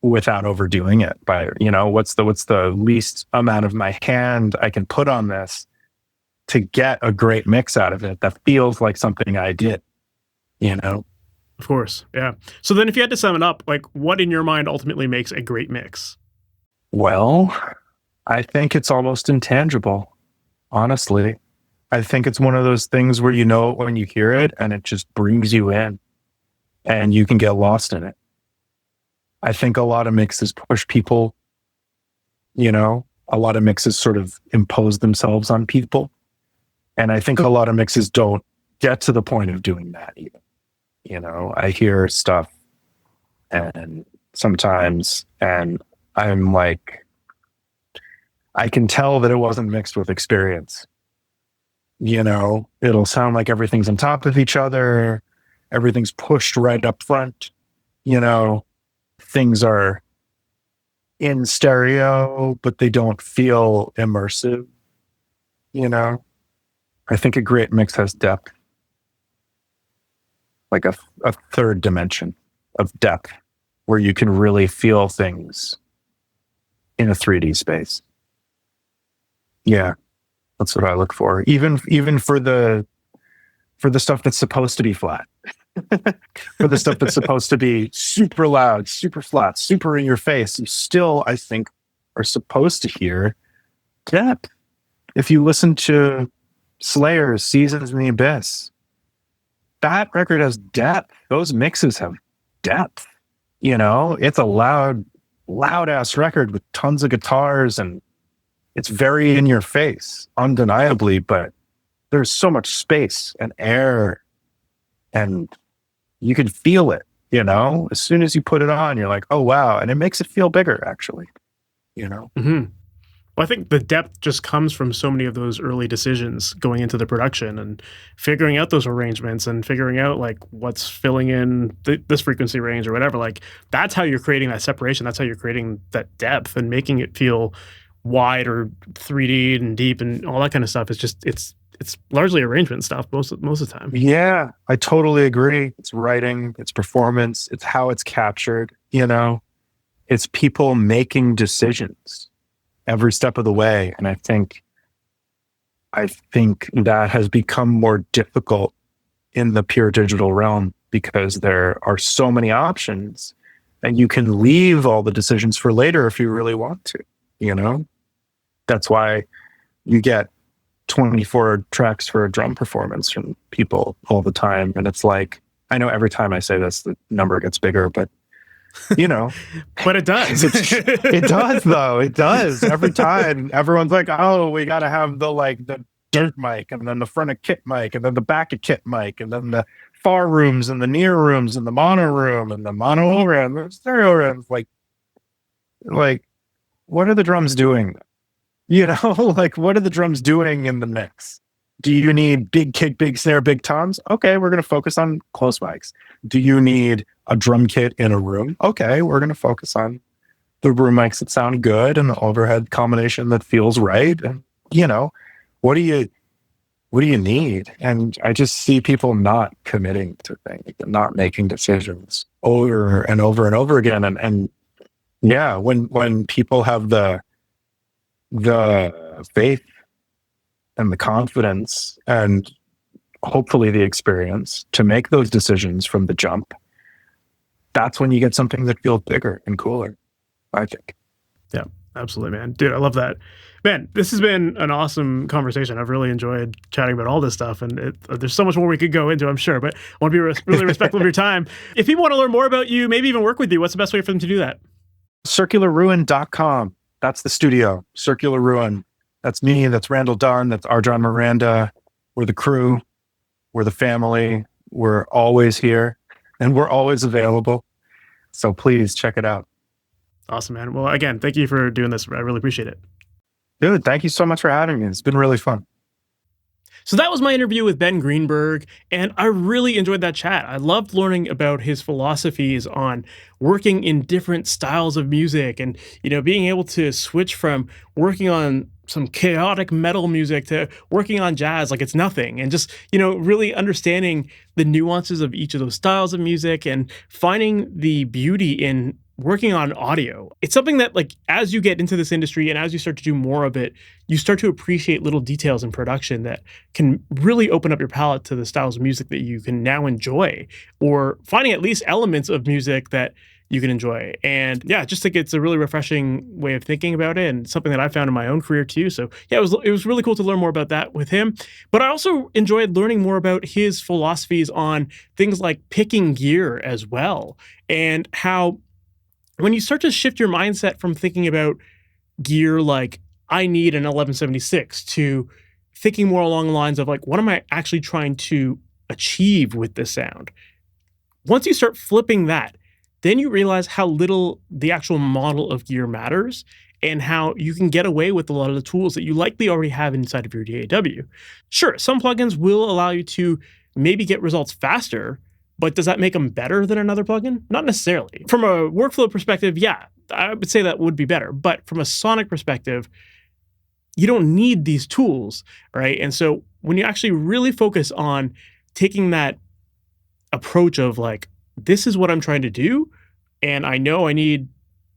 without overdoing it by, what's the least amount of my hand I can put on this to get a great mix out of it that feels like something I did, Of course. Yeah. So then if you had to sum it up, like what in your mind ultimately makes a great mix? Well, I think it's almost intangible, honestly. I think it's one of those things where when you hear it and it just brings you in and you can get lost in it. I think a lot of mixes push people, a lot of mixes sort of impose themselves on people. And I think a lot of mixes don't get to the point of doing that even. I hear stuff and sometimes, and I'm like, I can tell that it wasn't mixed with experience. It'll sound like everything's on top of each other. Everything's pushed right up front. Things are in stereo, but they don't feel immersive. I think a great mix has depth, like a third dimension of depth where you can really feel things in a 3D space. Yeah, that's what I look for. Even for the stuff that's supposed to be flat. For the stuff that's supposed to be super loud, super flat, super in your face, you still, I think, are supposed to hear depth. If you listen to Slayer's Seasons in the Abyss, that record has depth. Those mixes have depth. It's a loud ass record with tons of guitars and it's very in your face, undeniably, but there's so much space and air and you can feel it, as soon as you put it on, you're like, oh, wow. And it makes it feel bigger, actually, Mm-hmm. Well, I think the depth just comes from so many of those early decisions going into the production and figuring out those arrangements and figuring out like what's filling in this frequency range or whatever. Like that's how you're creating that separation. That's how you're creating that depth and making it feel wide or 3D and deep and all that kind of stuff. It's just, it's largely arrangement stuff most of the time. Yeah, I totally agree. It's writing, it's performance, it's how it's captured, it's people making decisions every step of the way. And I think that has become more difficult in the pure digital realm because there are so many options and you can leave all the decisions for later if you really want to, That's why you get 24 tracks for a drum performance from people all the time. And it's like, I know every time I say this, the number gets bigger, but but it does. It does though. It does. Every time everyone's like, oh, we got to have the dirt mic and then the front of kit mic and then the back of kit mic and then the far rooms and the near rooms and the mono room and the mono over and the stereo rooms. Like, what are the drums doing? Like what are the drums doing in the mix? Do you need big kick, big snare, big toms? Okay, we're going to focus on close mics. Do you need a drum kit in a room? Okay, we're going to focus on the room mics that sound good and the overhead combination that feels right. And, what do you need? And I just see people not committing to things, not making decisions over and over and over again. And yeah, when people have the faith and the confidence and hopefully the experience to make those decisions from the jump, that's when you get something that feels bigger and cooler, I think. Yeah, absolutely, man. Dude, I love that. Man, this has been an awesome conversation. I've really enjoyed chatting about all this stuff, and there's so much more we could go into, I'm sure, but I want to be really respectful of your time. If people want to learn more about you, maybe even work with you, what's the best way for them to do that? CircularRuin.com. That's the studio. Circular Ruin. That's me. That's Randall Dunn. That's Arjan Miranda. We're the crew. We're the family. We're always here, and we're always available. So please check it out. Awesome, man. Well, again, thank you for doing this. I really appreciate it. Dude, thank you so much for having me. It's been really fun. So that was my interview with Ben Greenberg, and I really enjoyed that chat. I loved learning about his philosophies on working in different styles of music and, being able to switch from working on some chaotic metal music to working on jazz like it's nothing, and just, really understanding the nuances of each of those styles of music and finding the beauty in working on audio. It's something that, like, as you get into this industry and as you start to do more of it, you start to appreciate little details in production that can really open up your palette to the styles of music that you can now enjoy, or finding at least elements of music that you can enjoy. And yeah, just think it's a really refreshing way of thinking about it, and something that I found in my own career too. So yeah, it was really cool to learn more about that with him. But I also enjoyed learning more about his philosophies on things like picking gear as well, and how when you start to shift your mindset from thinking about gear like I need an 1176 to thinking more along the lines of like, what am I actually trying to achieve with this sound? Once you start flipping that, then you realize how little the actual model of gear matters, and how you can get away with a lot of the tools that you likely already have inside of your DAW. Sure, some plugins will allow you to maybe get results faster, but does that make them better than another plugin? Not necessarily. From a workflow perspective, yeah, I would say that would be better. But from a sonic perspective, you don't need these tools, right? And so when you actually really focus on taking that approach of like, this is what I'm trying to do, and I know I need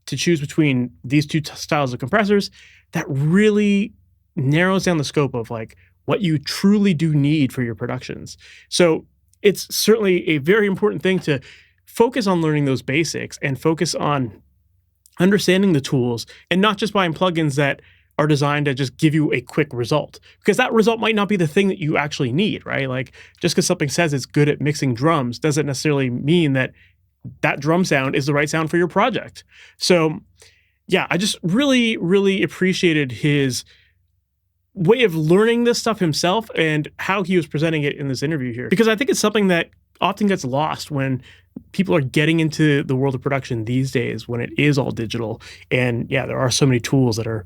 to choose between these two styles of compressors, that really narrows down the scope of like what you truly do need for your productions. So it's certainly a very important thing to focus on learning those basics and focus on understanding the tools, and not just buying plugins that are designed to just give you a quick result, because that result might not be the thing that you actually need, right? Like, just because something says it's good at mixing drums doesn't necessarily mean that that drum sound is the right sound for your project. So yeah, I just really, really appreciated his way of learning this stuff himself and how he was presenting it in this interview here, because I think it's something that often gets lost when people are getting into the world of production these days, when it is all digital. And yeah, there are so many tools that are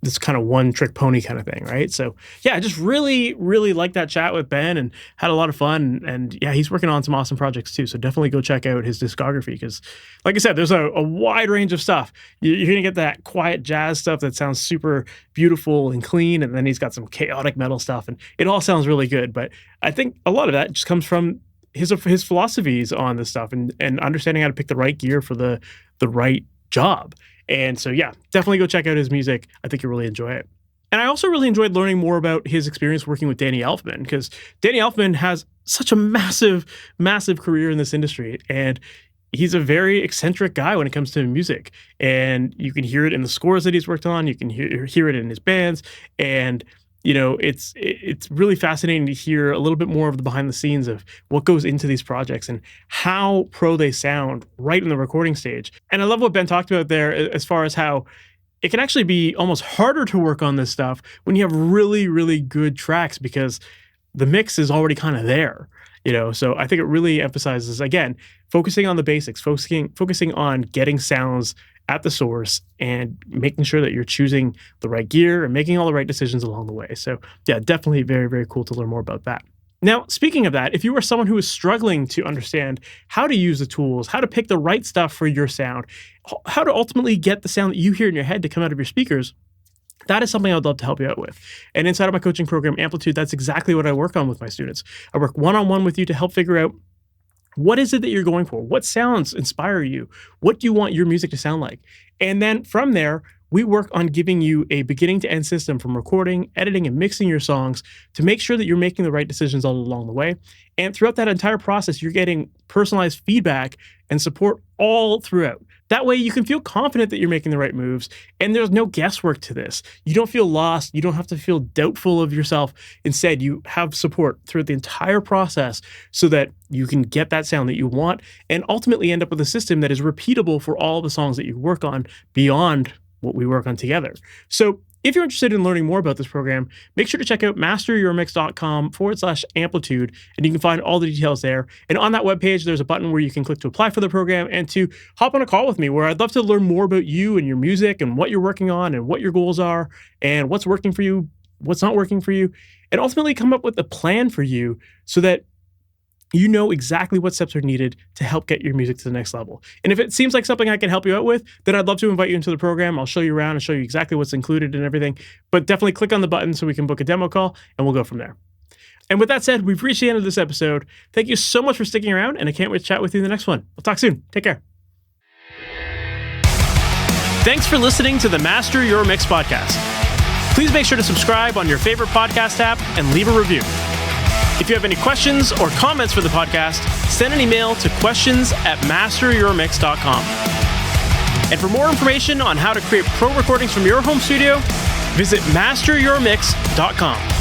this kind of one trick pony kind of thing, right? So yeah, I just really, really liked that chat with Ben and had a lot of fun. And yeah, he's working on some awesome projects too. So definitely go check out his discography, because like I said, there's a wide range of stuff. You're going to get that quiet jazz stuff that sounds super beautiful and clean. And then he's got some chaotic metal stuff, and it all sounds really good. But I think a lot of that just comes from his philosophies on this stuff, and understanding how to pick the right gear for the right job. And so, yeah, definitely go check out his music. I think you'll really enjoy it. And I also really enjoyed learning more about his experience working with Danny Elfman, because Danny Elfman has such a massive, massive career in this industry. And he's a very eccentric guy when it comes to music. And you can hear it in the scores that he's worked on. You can hear it in his bands. And it's really fascinating to hear a little bit more of the behind the scenes of what goes into these projects and how pro they sound right in the recording stage. And I love what Ben talked about there as far as how it can actually be almost harder to work on this stuff when you have really, really good tracks, because the mix is already kind of there. So I think it really emphasizes, again, focusing on the basics, focusing on getting sounds at the source and making sure that you're choosing the right gear and making all the right decisions along the way. So yeah, definitely very, very cool to learn more about that. Now, speaking of that, if you are someone who is struggling to understand how to use the tools, how to pick the right stuff for your sound, how to ultimately get the sound that you hear in your head to come out of your speakers, that is something I would love to help you out with. And inside of my coaching program, Amplitude, that's exactly what I work on with my students. I work one-on-one with you to help figure out, what is it that you're going for? What sounds inspire you? What do you want your music to sound like? And then from there, we work on giving you a beginning to end system from recording, editing, and mixing your songs to make sure that you're making the right decisions all along the way. And throughout that entire process, you're getting personalized feedback and support all throughout. That way you can feel confident that you're making the right moves, and there's no guesswork to this. You don't feel lost. You don't have to feel doubtful of yourself. Instead, you have support throughout the entire process so that you can get that sound that you want and ultimately end up with a system that is repeatable for all the songs that you work on beyond what we work on together. So if you're interested in learning more about this program, make sure to check out masteryourmix.com/amplitude, and you can find all the details there. And on that webpage, there's a button where you can click to apply for the program and to hop on a call with me, where I'd love to learn more about you and your music and what you're working on and what your goals are and what's working for you, what's not working for you, and ultimately come up with a plan for you so that you know exactly what steps are needed to help get your music to the next level. And if it seems like something I can help you out with, then I'd love to invite you into the program. I'll show you around and show you exactly what's included and everything. But definitely click on the button so we can book a demo call, and we'll go from there. And with that said, we've reached the end of this episode. Thank you so much for sticking around, and I can't wait to chat with you in the next one. We'll talk soon. Take care. Thanks for listening to the Master Your Mix podcast. Please make sure to subscribe on your favorite podcast app and leave a review. If you have any questions or comments for the podcast, send an email to questions@masteryourmix.com. And for more information on how to create pro recordings from your home studio, visit masteryourmix.com.